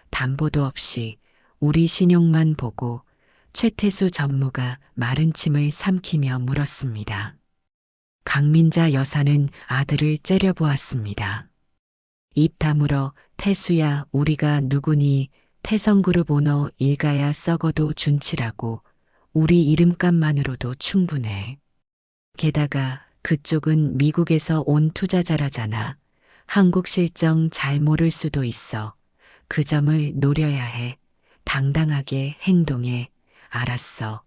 S1: 담보도 없이 우리 신용만 보고 최태수 전무가 마른 침을 삼키며 물었습니다. 강민자 여사는 아들을 째려보았습니다. 입 다물어 태수야 우리가 누구니 태성그룹 오너 일가야 썩어도 준치라고 우리 이름값만으로도 충분해. 게다가 그쪽은 미국에서 온 투자자라잖아. 한국 실정 잘 모를 수도 있어. 그 점을 노려야 해. 당당하게 행동해. 알았어.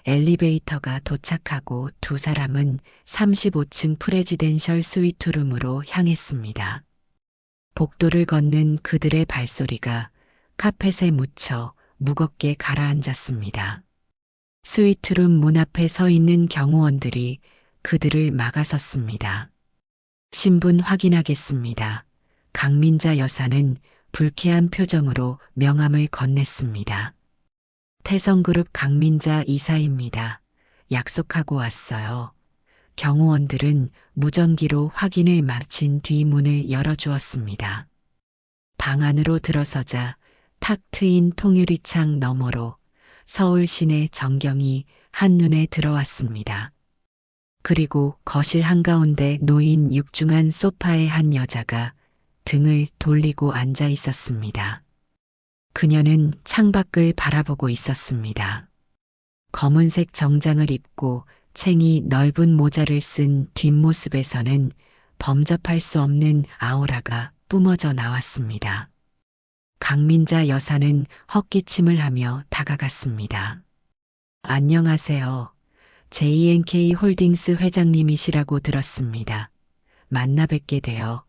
S1: 엘리베이터가 도착하고 두 사람은 35층 프레지덴셜 스위트룸으로 향했습니다. 복도를 걷는 그들의 발소리가 카펫에 묻혀 무겁게 가라앉았습니다. 스위트룸 문 앞에 서 있는 경호원들이 그들을 막아섰습니다. 신분 확인하겠습니다. 강민자 여사는 불쾌한 표정으로 명함을 건넸습니다. 태성그룹 강민자 이사입니다. 약속하고 왔어요. 경호원들은 무전기로 확인을 마친 뒤 문을 열어주었습니다. 방 안으로 들어서자 탁 트인 통유리창 너머로 서울 시내 전경이 한눈에 들어왔습니다. 그리고 거실 한가운데 놓인 육중한 소파에 한 여자가 등을 돌리고 앉아 있었습니다. 그녀는 창밖을 바라보고 있었습니다. 검은색 정장을 입고 챙이 넓은 모자를 쓴 뒷모습에서는 범접할 수 없는 아우라가 뿜어져 나왔습니다. 강민자 여사는 헛기침을 하며 다가갔습니다. 안녕하세요. JNK 홀딩스 회장님이시라고 들었습니다. 만나 뵙게 되어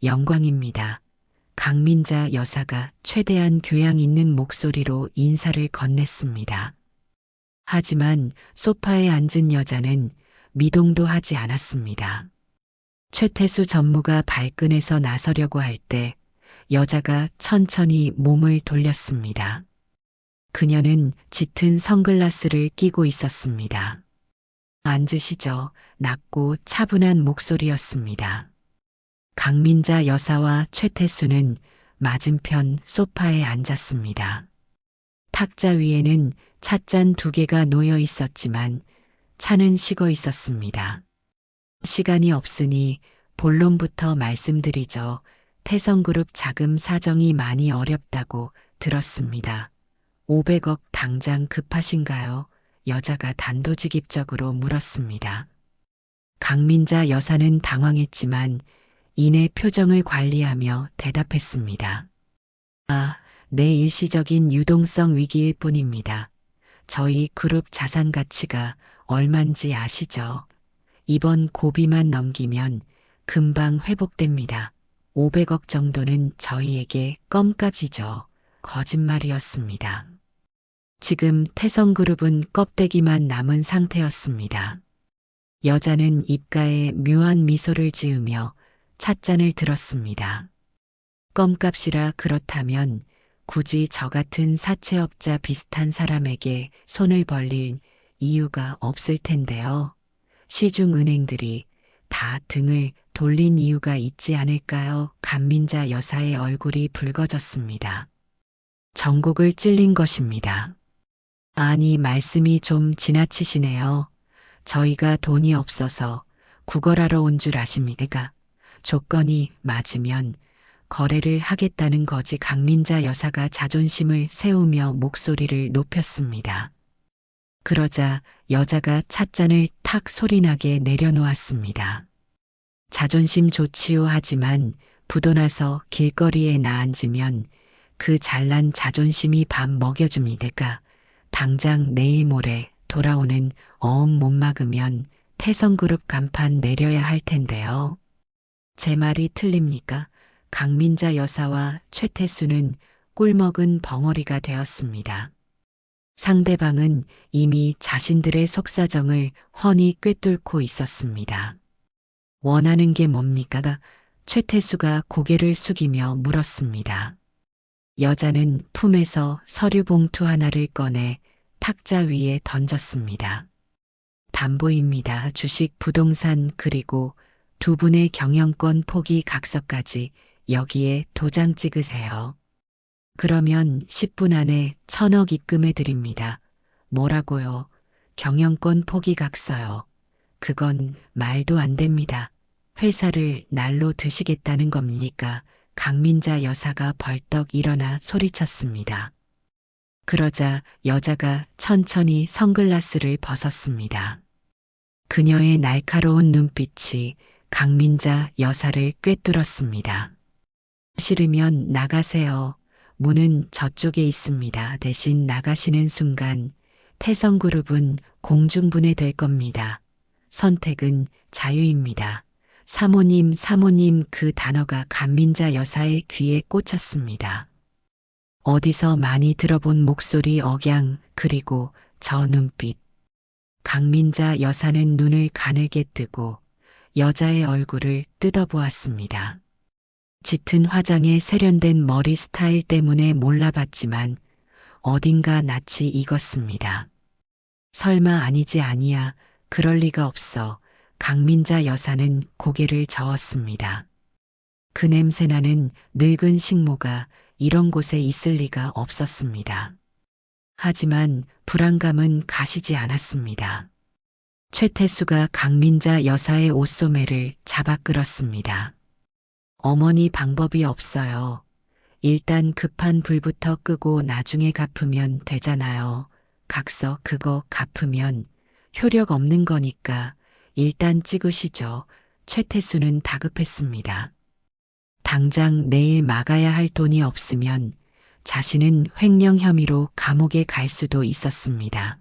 S1: 영광입니다. 강민자 여사가 최대한 교양 있는 목소리로 인사를 건넸습니다. 하지만 소파에 앉은 여자는 미동도 하지 않았습니다. 최태수 전무가 발끈해서 나서려고 할 때 여자가 천천히 몸을 돌렸습니다. 그녀는 짙은 선글라스를 끼고 있었습니다. 앉으시죠. 낮고 차분한 목소리였습니다. 강민자 여사와 최태수는 맞은편 소파에 앉았습니다. 탁자 위에는 찻잔 2개가 놓여 있었지만 차는 식어 있었습니다. 시간이 없으니 본론부터 말씀드리죠. 태성그룹 자금 사정이 많이 어렵다고 들었습니다. 500억 당장 급하신가요? 여자가 단도직입적으로 물었습니다. 강민자 여사는 당황했지만 이내 표정을 관리하며 대답했습니다. 아, 내 일시적인 유동성 위기일 뿐입니다. 저희 그룹 자산 가치가 얼만지 아시죠? 이번 고비만 넘기면 금방 회복됩니다. 500억 정도는 저희에게 껌값이죠. 거짓말이었습니다. 지금 태성그룹은 껍데기만 남은 상태였습니다. 여자는 입가에 묘한 미소를 지으며 찻잔을 들었습니다. 껌값이라 그렇다면 굳이 저 같은 사채업자 비슷한 사람에게 손을 벌릴 이유가 없을 텐데요. 시중은행들이 다 등을 돌린 이유가 있지 않을까요? 강민자 여사의 얼굴이 붉어졌습니다. 전곡을 찔린 것입니다. 아니, 말씀이 좀 지나치시네요. 저희가 돈이 없어서 구걸하러 온 줄 아십니까? 조건이 맞으면 거래를 하겠다는 거지. 강민자 여사가 자존심을 세우며 목소리를 높였습니다. 그러자 여자가 찻잔을 탁 소리나게 내려놓았습니다. 자존심 좋지요. 하지만 부도나서 길거리에 나앉으면 그 잘난 자존심이 밥 먹여줍니까? 당장 내일 모레 돌아오는 어음 못 막으면 태성그룹 간판 내려야 할 텐데요. 제 말이 틀립니까? 강민자 여사와 최태수는 꿀먹은 벙어리가 되었습니다. 상대방은 이미 자신들의 속사정을 훤히 꿰뚫고 있었습니다. 원하는 게 뭡니까? 최태수가 고개를 숙이며 물었습니다. 여자는 품에서 서류 봉투 하나를 꺼내 탁자 위에 던졌습니다. 담보입니다. 주식, 부동산, 그리고 두 분의 경영권 포기 각서까지 여기에 도장 찍으세요. 그러면 10분 안에 1,000억 입금해 드립니다. 뭐라고요? 경영권 포기 각서요. 그건 말도 안 됩니다. 회사를 날로 드시겠다는 겁니까? 강민자 여사가 벌떡 일어나 소리쳤습니다. 그러자 여자가 천천히 선글라스를 벗었습니다. 그녀의 날카로운 눈빛이 강민자 여사를 꿰뚫었습니다. 싫으면 나가세요. 문은 저쪽에 있습니다. 대신 나가시는 순간 태성그룹은 공중분해될 겁니다. 선택은 자유입니다. 사모님, 사모님, 그 단어가 강민자 여사의 귀에 꽂혔습니다. 어디서 많이 들어본 목소리, 억양, 그리고 저 눈빛. 강민자 여사는 눈을 가늘게 뜨고 여자의 얼굴을 뜯어보았습니다. 짙은 화장에 세련된 머리 스타일 때문에 몰라봤지만 어딘가 낯이 익었습니다. 설마 아니지, 아니야. 그럴 리가 없어. 강민자 여사는 고개를 저었습니다. 그 냄새나는 늙은 식모가 이런 곳에 있을 리가 없었습니다. 하지만 불안감은 가시지 않았습니다. 최태수가 강민자 여사의 옷소매를 잡아 끌었습니다. 어머니, 방법이 없어요. 일단 급한 불부터 끄고 나중에 갚으면 되잖아요. 각서 그거 갚으면 효력 없는 거니까 일단 찍으시죠. 최태수는 다급했습니다. 당장 내일 막아야 할 돈이 없으면 자신은 횡령 혐의로 감옥에 갈 수도 있었습니다.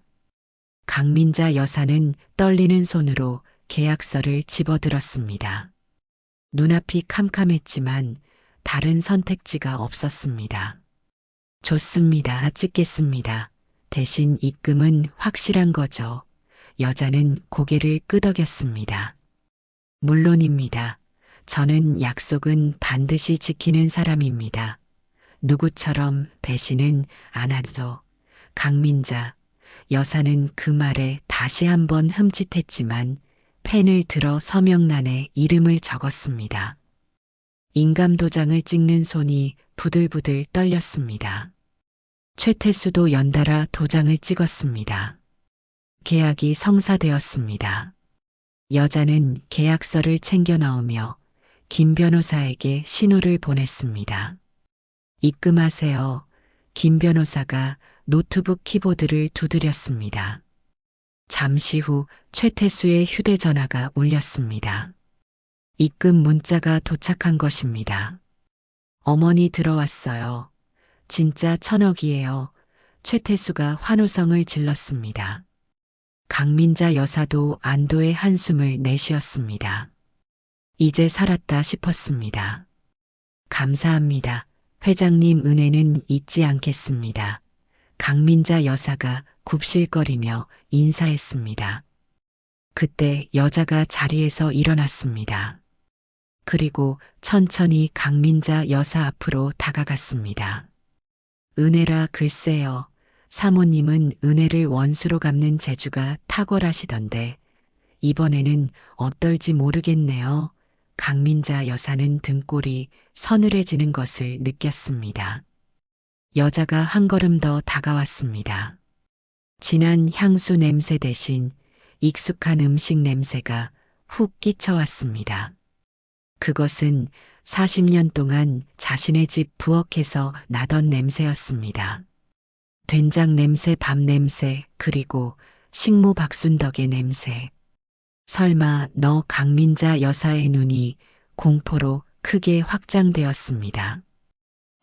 S1: 강민자 여사는 떨리는 손으로 계약서를 집어들었습니다. 눈앞이 캄캄했지만 다른 선택지가 없었습니다. 좋습니다. 찍겠습니다. 대신 입금은 확실한 거죠. 여자는 고개를 끄덕였습니다. 물론입니다. 저는 약속은 반드시 지키는 사람입니다. 누구처럼 배신은 안 하죠. 강민자 여사는 그 말에 다시 한번 흠칫했지만 펜을 들어 서명란에 이름을 적었습니다. 인감도장을 찍는 손이 부들부들 떨렸습니다. 최태수도 연달아 도장을 찍었습니다. 계약이 성사되었습니다. 여자는 계약서를 챙겨 넣으며 김 변호사에게 신호를 보냈습니다. 입금하세요. 김 변호사가 노트북 키보드를 두드렸습니다. 잠시 후 최태수의 휴대전화가 울렸습니다. 입금 문자가 도착한 것입니다. 어머니 들어왔어요. 진짜 1,000억이에요. 최태수가 환호성을 질렀습니다. 강민자 여사도 안도의 한숨을 내쉬었습니다. 이제 살았다 싶었습니다. 감사합니다. 회장님 은혜는 잊지 않겠습니다. 강민자 여사가 굽실거리며 인사했습니다. 그때 여자가 자리에서 일어났습니다. 그리고 천천히 강민자 여사 앞으로 다가갔습니다. 은혜라 글쎄요. 사모님은 은혜를 원수로 갚는 재주가 탁월하시던데 이번에는 어떨지 모르겠네요. 강민자 여사는 등골이 서늘해지는 것을 느꼈습니다. 여자가 한 걸음 더 다가왔습니다. 진한 향수 냄새 대신 익숙한 음식 냄새가 훅 끼쳐왔습니다. 그것은 40년 동안 자신의 집 부엌에서 나던 냄새였습니다. 된장 냄새, 밥 냄새, 그리고 식모 박순덕의 냄새. 설마 너 강민자 여사의 눈이 공포로 크게 확장되었습니다.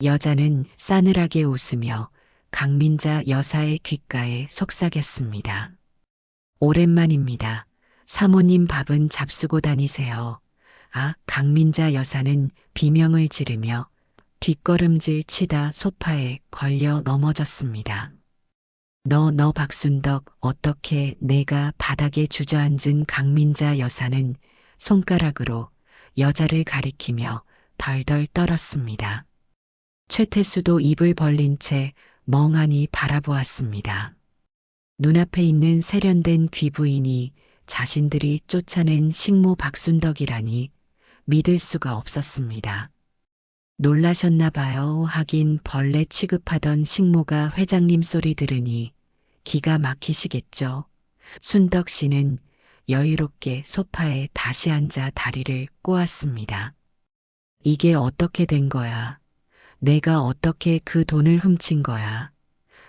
S1: 여자는 싸늘하게 웃으며 강민자 여사의 귓가에 속삭였습니다. 오랜만입니다. 사모님 밥은 잡수고 다니세요. 아, 강민자 여사는 비명을 지르며 뒷걸음질 치다 소파에 걸려 넘어졌습니다. 너 박순덕 어떻게 내가 바닥에 주저앉은 강민자 여사는 손가락으로 여자를 가리키며 덜덜 떨었습니다. 최태수도 입을 벌린 채 멍하니 바라보았습니다. 눈앞에 있는 세련된 귀부인이 자신들이 쫓아낸 식모 박순덕이라니 믿을 수가 없었습니다. 놀라셨나 봐요. 하긴 벌레 취급하던 식모가 회장님 소리 들으니 기가 막히시겠죠. 순덕 씨는 여유롭게 소파에 다시 앉아 다리를 꼬았습니다. 이게 어떻게 된 거야? 내가 어떻게 그 돈을 훔친 거야?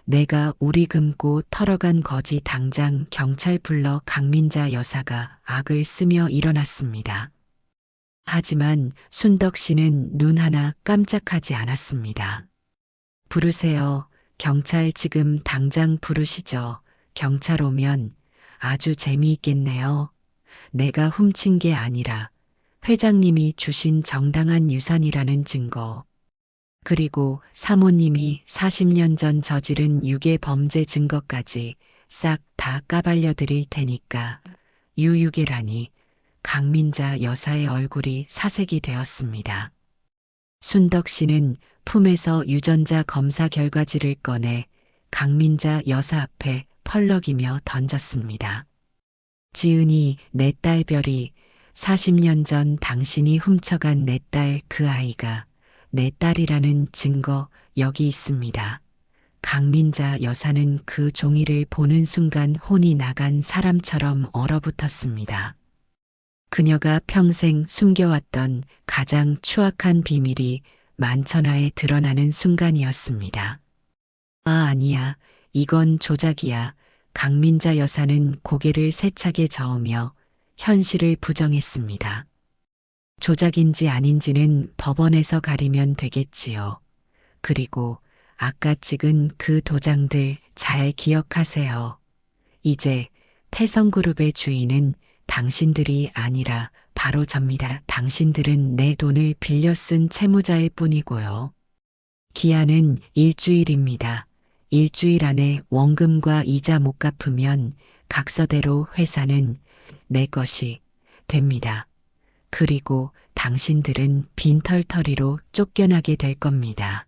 S1: 내가 우리 금고 털어간 거지. 당장 경찰 불러. 강민자 여사가 악을 쓰며 일어났습니다. 하지만 순덕 씨는 눈 하나 깜짝하지 않았습니다. 부르세요. 경찰 지금 당장 부르시죠. 경찰 오면 아주 재미있겠네요. 내가 훔친 게 아니라 회장님이 주신 정당한 유산이라는 증거. 그리고 사모님이 40년 전 저지른 유괴 범죄 증거까지 싹 다 까발려 드릴 테니까. 유유괴라니. 강민자 여사의 얼굴이 사색이 되었습니다. 순덕 씨는 품에서 유전자 검사 결과지를 꺼내 강민자 여사 앞에 펄럭이며 던졌습니다. 지은이, 내 딸 별이, 40년 전 당신이 훔쳐간 내 딸, 그 아이가 내 딸이라는 증거 여기 있습니다. 강민자 여사는 그 종이를 보는 순간 혼이 나간 사람처럼 얼어붙었습니다. 그녀가 평생 숨겨왔던 가장 추악한 비밀이 만천하에 드러나는 순간이었습니다. 아, 아니야. 이건 조작이야. 강민자 여사는 고개를 세차게 저으며 현실을 부정했습니다. 조작인지 아닌지는 법원에서 가리면 되겠지요. 그리고 아까 찍은 그 도장들 잘 기억하세요. 이제 태성그룹의 주인은 당신들이 아니라 바로 접니다. 당신들은 내 돈을 빌려 쓴 채무자일 뿐이고요. 기한은 일주일입니다. 일주일 안에 원금과 이자 못 갚으면 각서대로 회사는 내 것이 됩니다. 그리고 당신들은 빈털터리로 쫓겨나게 될 겁니다.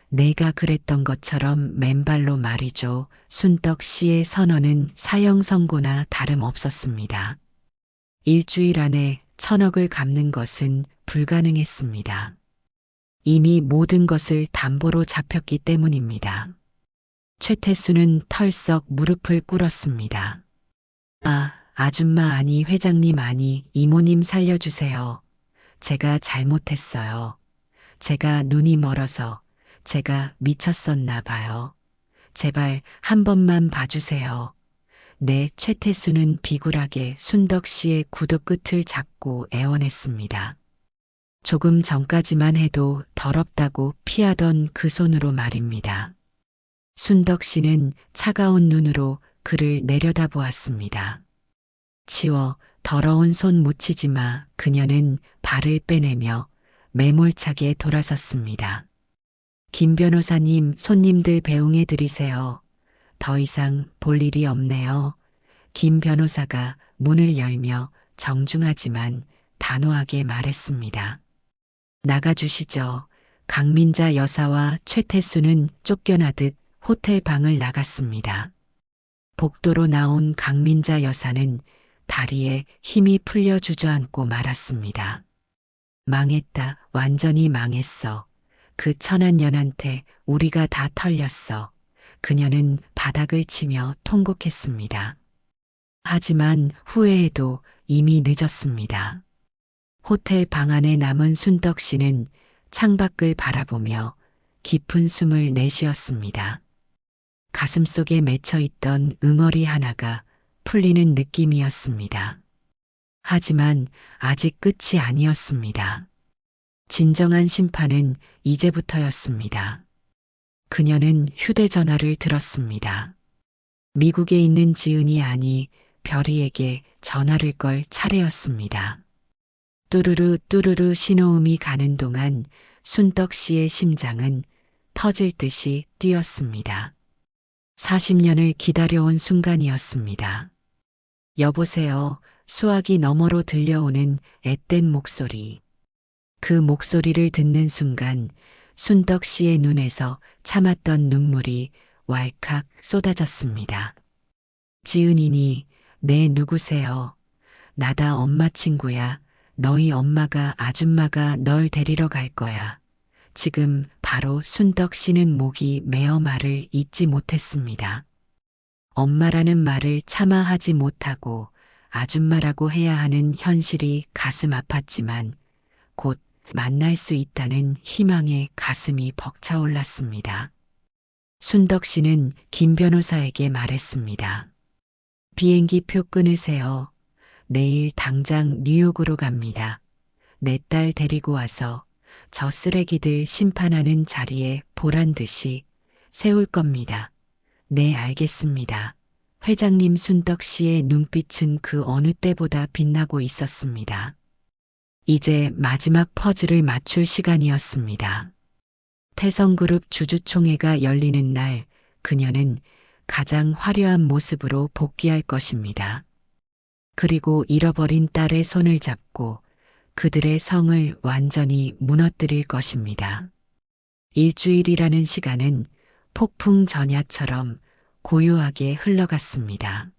S1: 내가 그랬던 것처럼 맨발로 말이죠. 순덕 씨의 선언은 사형 선고나 다름없었습니다. 일주일 안에 1,000억을 갚는 것은 불가능했습니다. 이미 모든 것을 담보로 잡혔기 때문입니다. 최태수는 털썩 무릎을 꿇었습니다. 아, 아줌마 아니 회장님 아니 이모님 살려주세요. 제가 잘못했어요. 제가 눈이 멀어서 제가 미쳤었나 봐요. 제발 한 번만 봐주세요. 네, 최태수는 비굴하게 순덕 씨의 구두 끝을 잡고 애원했습니다. 조금 전까지만 해도 더럽다고 피하던 그 손으로 말입니다. 순덕 씨는 차가운 눈으로 그를 내려다보았습니다. 치워, 더러운 손 묻히지 마. 그녀는 발을 빼내며 매몰차게 돌아섰습니다. 김 변호사님, 손님들 배웅해 드리세요. 더 이상 볼 일이 없네요. 김 변호사가 문을 열며 정중하지만 단호하게 말했습니다. 나가주시죠. 강민자 여사와 최태수는 쫓겨나듯 호텔 방을 나갔습니다. 복도로 나온 강민자 여사는 다리에 힘이 풀려 주저앉고 말았습니다. 망했다. 완전히 망했어. 그 천한 년한테 우리가 다 털렸어. 그녀는 바닥을 치며 통곡했습니다. 하지만 후회해도 이미 늦었습니다. 호텔 방 안에 남은 순덕 씨는 창밖을 바라보며 깊은 숨을 내쉬었습니다. 가슴속에 맺혀있던 응어리 하나가 풀리는 느낌이었습니다. 하지만 아직 끝이 아니었습니다. 진정한 심판은 이제부터였습니다. 그녀는 휴대전화를 들었습니다. 미국에 있는 지은이 아니 별이에게 전화를 걸 차례였습니다. 뚜루루 뚜루루 신호음이 가는 동안 순덕 씨의 심장은 터질 듯이 뛰었습니다. 40년을 기다려온 순간이었습니다. 여보세요. 수화기 너머로 들려오는 앳된 목소리. 그 목소리를 듣는 순간 순덕 씨의 눈에서 참았던 눈물이 왈칵 쏟아졌습니다. 지은이니, 네 누구세요? 나다 엄마 친구야. 너희 엄마가 아줌마가 널 데리러 갈 거야. 지금 바로 순덕 씨는 목이 메어 말을 잇지 못했습니다. 엄마라는 말을 차마 하지 못하고 아줌마라고 해야 하는 현실이 가슴 아팠지만 곧 만날 수 있다는 희망에 가슴이 벅차올랐습니다. 순덕 씨는 김 변호사에게 말했습니다. 비행기 표 끊으세요. 내일 당장 뉴욕으로 갑니다. 내 딸 데리고 와서 저 쓰레기들 심판하는 자리에 보란 듯이 세울 겁니다. 네, 알겠습니다. 회장님. 순덕 씨의 눈빛은 그 어느 때보다 빛나고 있었습니다. 이제 마지막 퍼즐을 맞출 시간이었습니다. 태성그룹 주주총회가 열리는 날 그녀는 가장 화려한 모습으로 복귀할 것입니다. 그리고 잃어버린 딸의 손을 잡고 그들의 성을 완전히 무너뜨릴 것입니다. 일주일이라는 시간은 폭풍 전야처럼 고요하게 흘러갔습니다.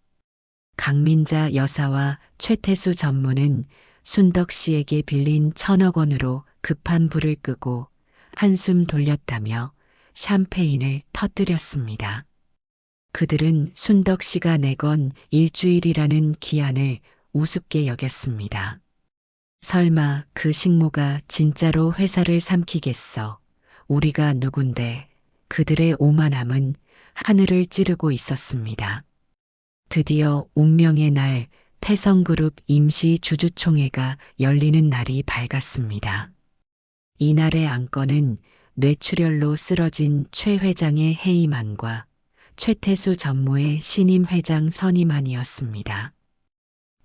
S1: 강민자 여사와 최태수 전무는 순덕 씨에게 빌린 1,000억 원으로 급한 불을 끄고 한숨 돌렸다며 샴페인을 터뜨렸습니다. 그들은 순덕 씨가 내건 일주일이라는 기한을 우습게 여겼습니다. 설마 그 식모가 진짜로 회사를 삼키겠어. 우리가 누군데. 그들의 오만함은 하늘을 찌르고 있었습니다. 드디어 운명의 날 태성그룹 임시 주주총회가 열리는 날이 밝았습니다. 이날의 안건은 뇌출혈로 쓰러진 최 회장의 해임안과 최태수 전무의 신임 회장 선임안이었습니다.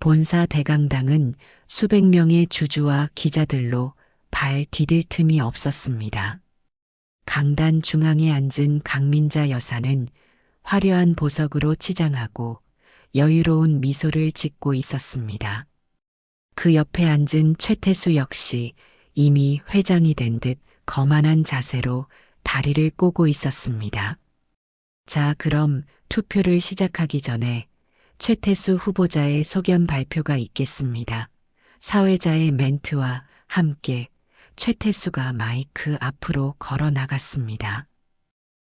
S1: 본사 대강당은 수백 명의 주주와 기자들로 발 디딜 틈이 없었습니다. 강단 중앙에 앉은 강민자 여사는 화려한 보석으로 치장하고 여유로운 미소를 짓고 있었습니다. 그 옆에 앉은 최태수 역시 이미 회장이 된 듯 거만한 자세로 다리를 꼬고 있었습니다. 자, 그럼 투표를 시작하기 전에 최태수 후보자의 소견 발표가 있겠습니다. 사회자의 멘트와 함께 최태수가 마이크 앞으로 걸어 나갔습니다.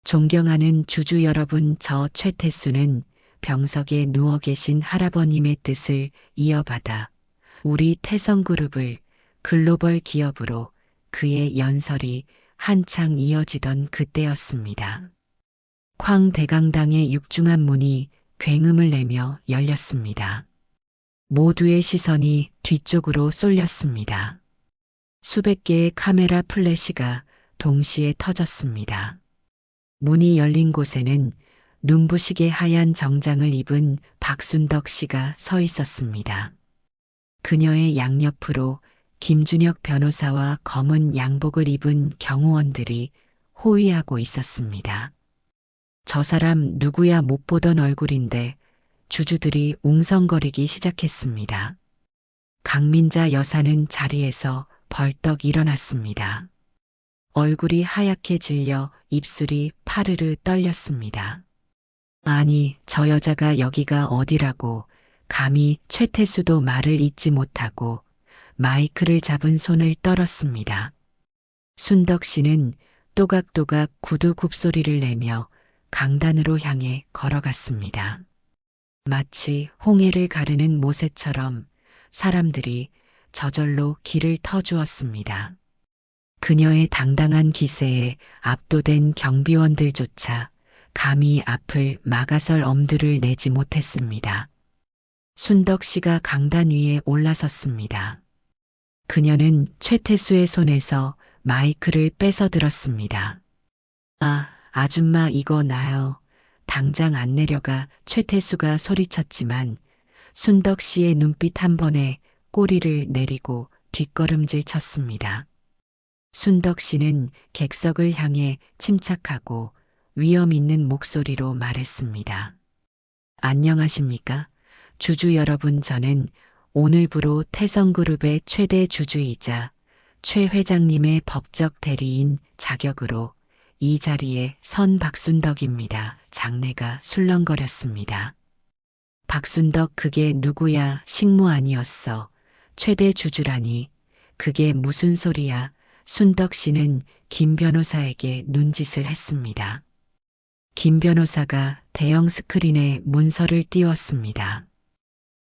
S1: 존경하는 주주 여러분, 저 최태수는 병석에 누워 계신 할아버님의 뜻을 이어받아 우리 태성그룹을 글로벌 기업으로 그의 연설이 한창 이어지던 그때였습니다. 쾅 대강당의 육중한 문이 굉음을 내며 열렸습니다. 모두의 시선이 뒤쪽으로 쏠렸습니다. 수백 개의 카메라 플래시가 동시에 터졌습니다. 문이 열린 곳에는 눈부시게 하얀 정장을 입은 박순덕 씨가 서 있었습니다. 그녀의 양옆으로 김준혁 변호사와 검은 양복을 입은 경호원들이 호위하고 있었습니다. 저 사람 누구야 못 보던 얼굴인데 주주들이 웅성거리기 시작했습니다. 강민자 여사는 자리에서 벌떡 일어났습니다. 얼굴이 하얗게 질려 입술이 파르르 떨렸습니다. 아니, 저 여자가 여기가 어디라고 감히 최태수도 말을 잇지 못하고 마이크를 잡은 손을 떨었습니다. 순덕 씨는 또각또각 구두 굽소리를 내며 강단으로 향해 걸어갔습니다. 마치 홍해를 가르는 모세처럼 사람들이 저절로 길을 터주었습니다. 그녀의 당당한 기세에 압도된 경비원들조차 감히 앞을 막아설 엄두를 내지 못했습니다. 순덕 씨가 강단 위에 올라섰습니다. 그녀는 최태수의 손에서 마이크를 뺏어 들었습니다. 아, 아줌마 이거 나요. 당장 안 내려가 최태수가 소리쳤지만 순덕 씨의 눈빛 한 번에 꼬리를 내리고 뒷걸음질 쳤습니다. 순덕 씨는 객석을 향해 침착하고 위험 있는 목소리로 말했습니다. 안녕하십니까? 주주 여러분, 저는 오늘부로 태성그룹의 최대 주주이자 최 회장님의 법적 대리인 자격으로 이 자리에 선 박순덕입니다. 장내가 술렁거렸습니다. 박순덕 그게 누구야? 식모 아니었어. 최대 주주라니. 그게 무슨 소리야? 순덕 씨는 김 변호사에게 눈짓을 했습니다. 김 변호사가 대형 스크린에 문서를 띄웠습니다.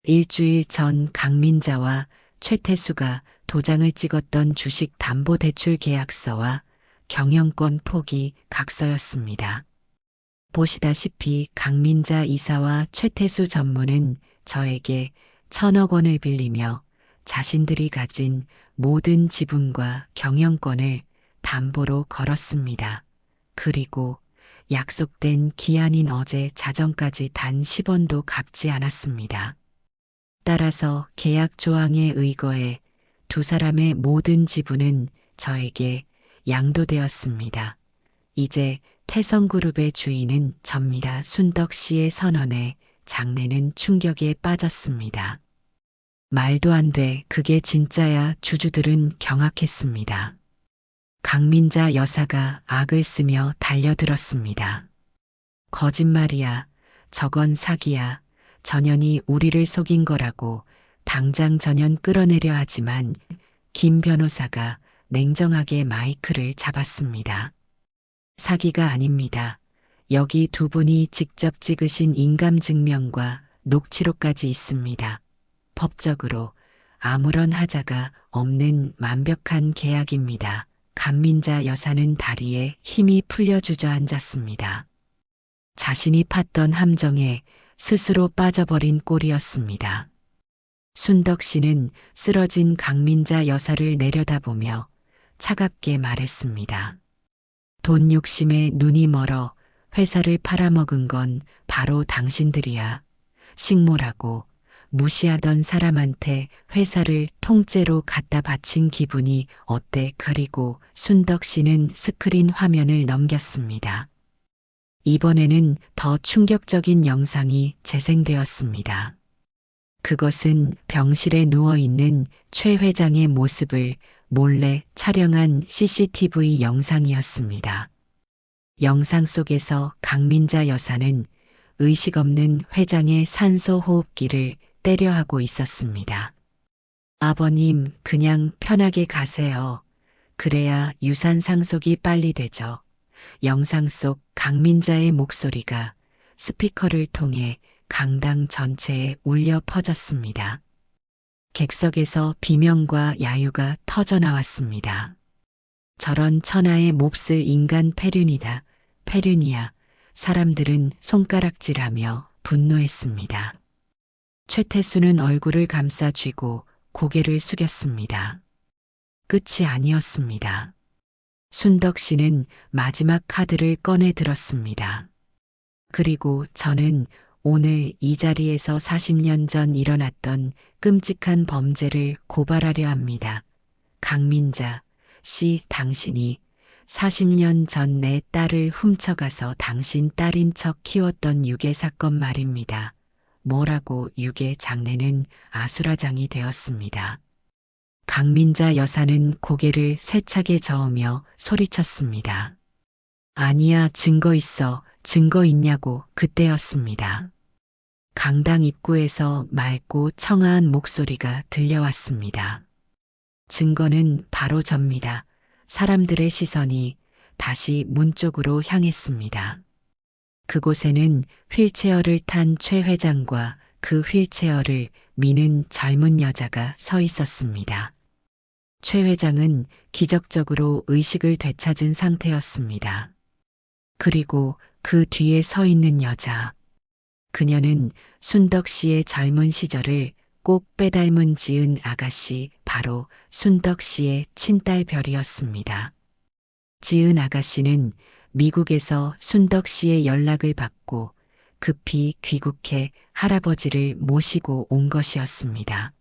S1: 일주일 전 강민자와 최태수가 도장을 찍었던 주식담보대출 계약서와 경영권 포기 각서였습니다. 보시다시피 강민자 이사와 최태수 전무는 저에게 1,000억 원을 빌리며 자신들이 가진 모든 지분과 경영권을 담보로 걸었습니다. 그리고 약속된 기한인 어제 자정까지 단 10원도 갚지 않았습니다. 따라서 계약 조항에 의거해 두 사람의 모든 지분은 저에게 양도되었습니다. 이제 태성그룹의 주인은 접니다. 순덕 씨의 선언에 장내는 충격에 빠졌습니다. 말도 안 돼. 그게 진짜야. 주주들은 경악했습니다. 강민자 여사가 악을 쓰며 달려들었습니다. 거짓말이야. 저건 사기야. 전현이 우리를 속인 거라고 당장 전현 끌어내려 하지만 김 변호사가 냉정하게 마이크를 잡았습니다. 사기가 아닙니다. 여기 두 분이 직접 찍으신 인감증명과 녹취록까지 있습니다. 법적으로 아무런 하자가 없는 완벽한 계약입니다. 강민자 여사는 다리에 힘이 풀려 주저앉았습니다. 자신이 팠던 함정에 스스로 빠져버린 꼴이었습니다. 순덕 씨는 쓰러진 강민자 여사를 내려다보며 차갑게 말했습니다. 돈 욕심에 눈이 멀어 회사를 팔아먹은 건 바로 당신들이야. 식모라고 무시하던 사람한테 회사를 통째로 갖다 바친 기분이 어때? 그리고 순덕 씨는 스크린 화면을 넘겼습니다. 이번에는 더 충격적인 영상이 재생되었습니다. 그것은 병실에 누워있는 최 회장의 모습을 몰래 촬영한 CCTV 영상이었습니다. 영상 속에서 강민자 여사는 의식 없는 회장의 산소 호흡기를 때려하고 있었습니다. 아버님, 그냥 편하게 가세요. 그래야 유산 상속이 빨리 되죠. 영상 속 강민자의 목소리가 스피커를 통해 강당 전체에 울려 퍼졌습니다. 객석에서 비명과 야유가 터져 나왔습니다. 저런 천하의 몹쓸 인간 패륜이다. 패륜이야. 사람들은 손가락질하며 분노했습니다. 최태수는 얼굴을 감싸 쥐고 고개를 숙였습니다. 끝이 아니었습니다. 순덕 씨는 마지막 카드를 꺼내 들었습니다. 그리고 저는 오늘 이 자리에서 40년 전 일어났던 끔찍한 범죄를 고발하려 합니다. 강민자 씨, 당신이 40년 전 내 딸을 훔쳐가서 당신 딸인 척 키웠던 유괴 사건 말입니다. 뭐라고 유괴 장례는 아수라장이 되었습니다. 강민자 여사는 고개를 세차게 저으며 소리쳤습니다. 아니야, 증거 있어. 증거 있냐고. 그때였습니다. 강당 입구에서 맑고 청아한 목소리가 들려왔습니다. 증거는 바로 접니다. 사람들의 시선이 다시 문 쪽으로 향했습니다. 그곳에는 휠체어를 탄 최 회장과 그 휠체어를 미는 젊은 여자가 서 있었습니다. 최 회장은 기적적으로 의식을 되찾은 상태였습니다. 그리고 그 뒤에 서 있는 여자. 그녀는 순덕 씨의 젊은 시절을 꼭 빼닮은 지은 아가씨, 바로 순덕 씨의 친딸 별이었습니다. 지은 아가씨는 미국에서 순덕 씨의 연락을 받고 급히 귀국해 할아버지를 모시고 온 것이었습니다.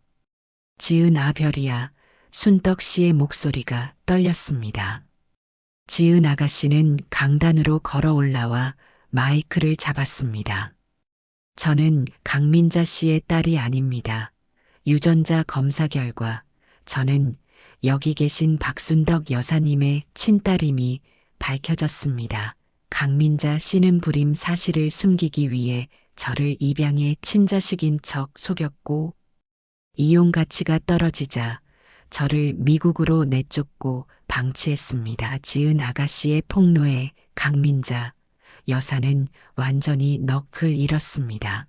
S1: 지은 아별이야. 순덕 씨의 목소리가 떨렸습니다. 지은 아가씨는 강단으로 걸어 올라와 마이크를 잡았습니다. 저는 강민자 씨의 딸이 아닙니다. 유전자 검사 결과 저는 여기 계신 박순덕 여사님의 친딸임이 밝혀졌습니다. 강민자 씨는 불임 사실을 숨기기 위해 저를 입양해 친자식인 척 속였고 이용 가치가 떨어지자 저를 미국으로 내쫓고 방치했습니다. 지은 아가씨의 폭로에 강민자 여사는 완전히 넋을 잃었습니다.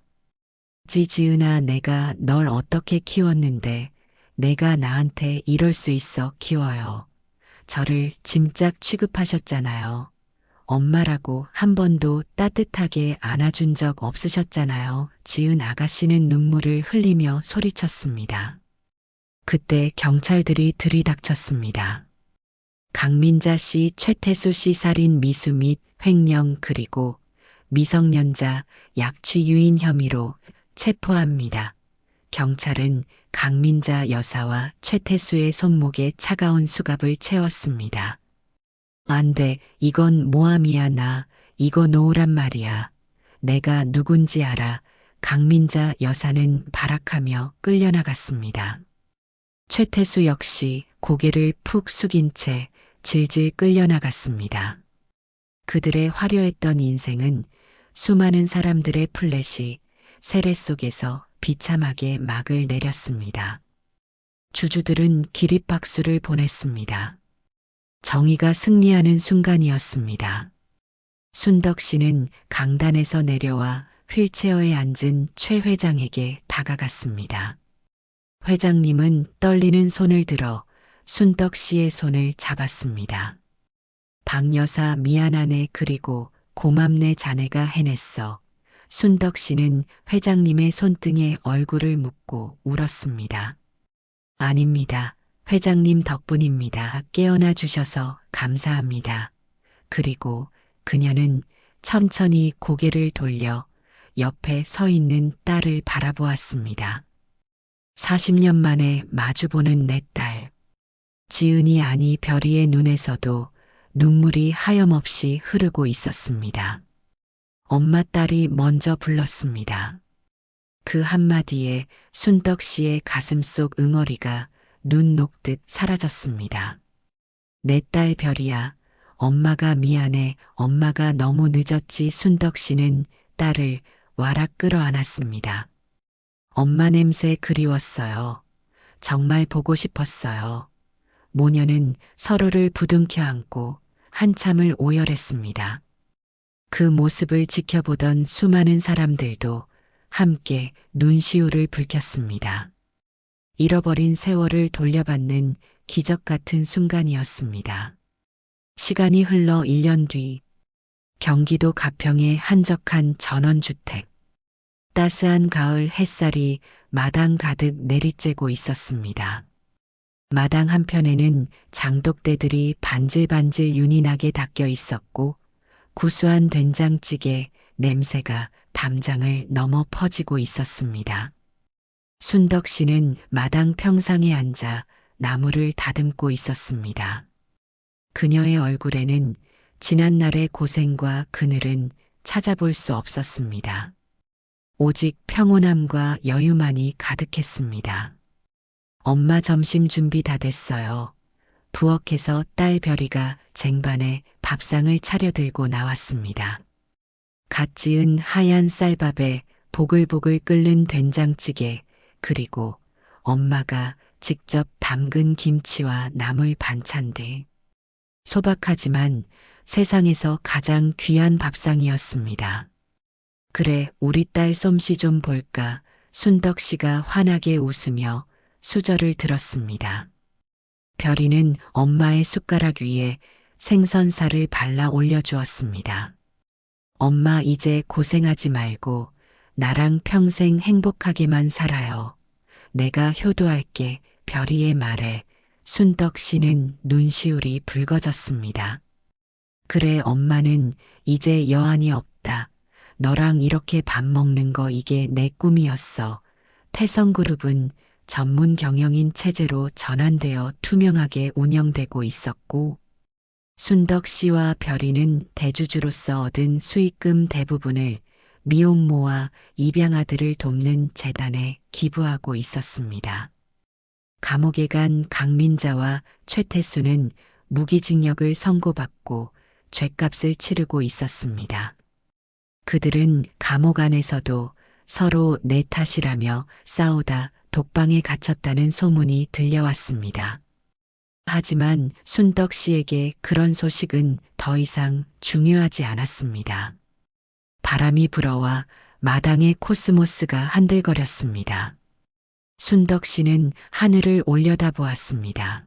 S1: 지은아, 내가 널 어떻게 키웠는데 내가 나한테 이럴 수 있어. 키워요. 저를 짐짝 취급하셨잖아요. 엄마라고 한 번도 따뜻하게 안아준 적 없으셨잖아요. 지은 아가씨는 눈물을 흘리며 소리쳤습니다. 그때 경찰들이 들이닥쳤습니다. 강민자 씨, 최태수 씨 살인 미수 및 횡령 그리고 미성년자 약취 유인 혐의로 체포합니다. 경찰은 강민자 여사와 최태수의 손목에 차가운 수갑을 채웠습니다. 안 돼, 이건 모함이야. 나 이거 놓으란 말이야. 내가 누군지 알아. 강민자 여사는 발악하며 끌려나갔습니다. 최태수 역시 고개를 푹 숙인 채 질질 끌려나갔습니다. 그들의 화려했던 인생은 수많은 사람들의 플랫이 세례 속에서 비참하게 막을 내렸습니다. 주주들은 기립박수를 보냈습니다. 정의가 승리하는 순간이었습니다. 순덕 씨는 강단에서 내려와 휠체어에 앉은 최 회장에게 다가갔습니다. 회장님은 떨리는 손을 들어 순덕 씨의 손을 잡았습니다. 박 여사, 미안하네. 그리고 고맙네. 자네가 해냈어. 순덕 씨는 회장님의 손등에 얼굴을 묻고 울었습니다. 아닙니다. 회장님 덕분입니다. 깨어나 주셔서 감사합니다. 그리고 그녀는 천천히 고개를 돌려 옆에 서 있는 딸을 바라보았습니다. 40년 만에 마주보는 내 딸. 지은이 아니 별이의 눈에서도 눈물이 하염없이 흐르고 있었습니다. 엄마, 딸이 먼저 불렀습니다. 그 한마디에 순덕 씨의 가슴속 응어리가 눈 녹듯 사라졌습니다. 내 딸 별이야. 엄마가 미안해. 엄마가 너무 늦었지. 순덕 씨는 딸을 와락 끌어안았습니다. 엄마 냄새 그리웠어요. 정말 보고 싶었어요. 모녀는 서로를 부둥켜 안고 한참을 오열했습니다. 그 모습을 지켜보던 수많은 사람들도 함께 눈시울을 붉혔습니다. 잃어버린 세월을 돌려받는 기적 같은 순간이었습니다. 시간이 흘러 1년 뒤 경기도 가평의 한적한 전원주택. 따스한 가을 햇살이 마당 가득 내리쬐고 있었습니다. 마당 한편에는 장독대들이 반질반질 윤이 나게 닦여 있었고 구수한 된장찌개 냄새가 담장을 넘어 퍼지고 있었습니다. 순덕 씨는 마당 평상에 앉아 나무를 다듬고 있었습니다. 그녀의 얼굴에는 지난날의 고생과 그늘은 찾아볼 수 없었습니다. 오직 평온함과 여유만이 가득했습니다. 엄마 점심 준비 다 됐어요. 부엌에서 딸 별이가 쟁반에 밥상을 차려들고 나왔습니다. 갓 지은 하얀 쌀밥에 보글보글 끓는 된장찌개, 그리고 엄마가 직접 담근 김치와 나물 반찬들. 소박하지만 세상에서 가장 귀한 밥상이었습니다. 그래, 우리 딸 솜씨 좀 볼까? 순덕 씨가 환하게 웃으며 수저를 들었습니다. 별이는 엄마의 숟가락 위에 생선살을 발라 올려주었습니다. 엄마 이제 고생하지 말고 나랑 평생 행복하게만 살아요. 내가 효도할게. 별이의 말에 순덕 씨는 눈시울이 붉어졌습니다. 그래, 엄마는 이제 여한이 없다. 너랑 이렇게 밥 먹는 거 이게 내 꿈이었어. 태성그룹은 전문 경영인 체제로 전환되어 투명하게 운영되고 있었고, 순덕 씨와 별이는 대주주로서 얻은 수익금 대부분을 미혼모와 입양아들을 돕는 재단에 기부하고 있었습니다. 감옥에 간 강민자와 최태수는 무기징역을 선고받고 죗값을 치르고 있었습니다. 그들은 감옥 안에서도 서로 내 탓이라며 싸우다 독방에 갇혔다는 소문이 들려왔습니다. 하지만 순덕 씨에게 그런 소식은 더 이상 중요하지 않았습니다. 바람이 불어와 마당의 코스모스가 한들거렸습니다. 순덕 씨는 하늘을 올려다보았습니다.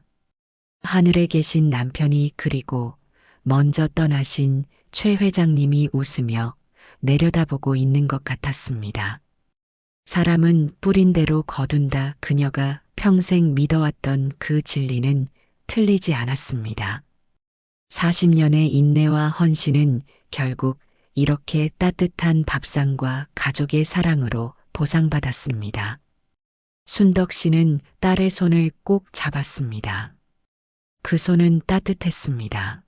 S1: 하늘에 계신 남편이 그리고 먼저 떠나신 최 회장님이 웃으며 내려다보고 있는 것 같았습니다. 사람은 뿌린 대로 거둔다. 그녀가 평생 믿어왔던 그 진리는 틀리지 않았습니다. 40년의 인내와 헌신은 결국 이렇게 따뜻한 밥상과 가족의 사랑으로 보상받았습니다. 순덕 씨는 딸의 손을 꼭 잡았습니다. 그 손은 따뜻했습니다.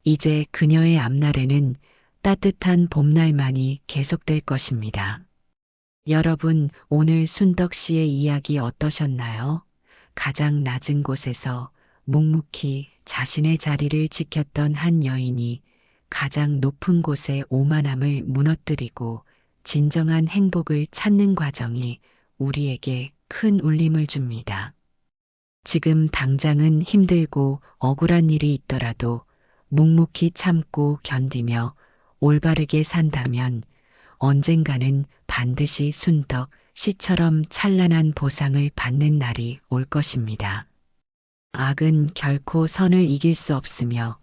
S1: 이제 그녀의 앞날에는 따뜻한 봄날만이 계속될 것입니다. 여러분, 오늘 순덕 씨의 이야기 어떠셨나요? 가장 낮은 곳에서 묵묵히 자신의 자리를 지켰던 한 여인이 가장 높은 곳의 오만함을 무너뜨리고 진정한 행복을 찾는 과정이 우리에게 큰 울림을 줍니다. 지금 당장은 힘들고 억울한 일이 있더라도 묵묵히 참고 견디며 올바르게 산다면 언젠가는 반드시 순덕 씨처럼 찬란한 보상을 받는 날이 올 것입니다. 악은 결코 선을 이길 수 없으며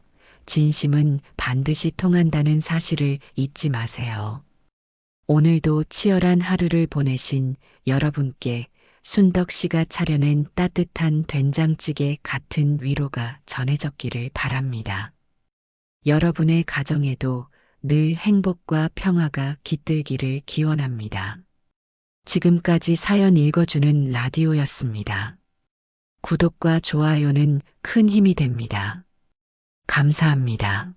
S1: 진심은 반드시 통한다는 사실을 잊지 마세요. 오늘도 치열한 하루를 보내신 여러분께 순덕 씨가 차려낸 따뜻한 된장찌개 같은 위로가 전해졌기를 바랍니다. 여러분의 가정에도 늘 행복과 평화가 깃들기를 기원합니다. 지금까지 사연 읽어주는 라디오였습니다. 구독과 좋아요는 큰 힘이 됩니다. 감사합니다.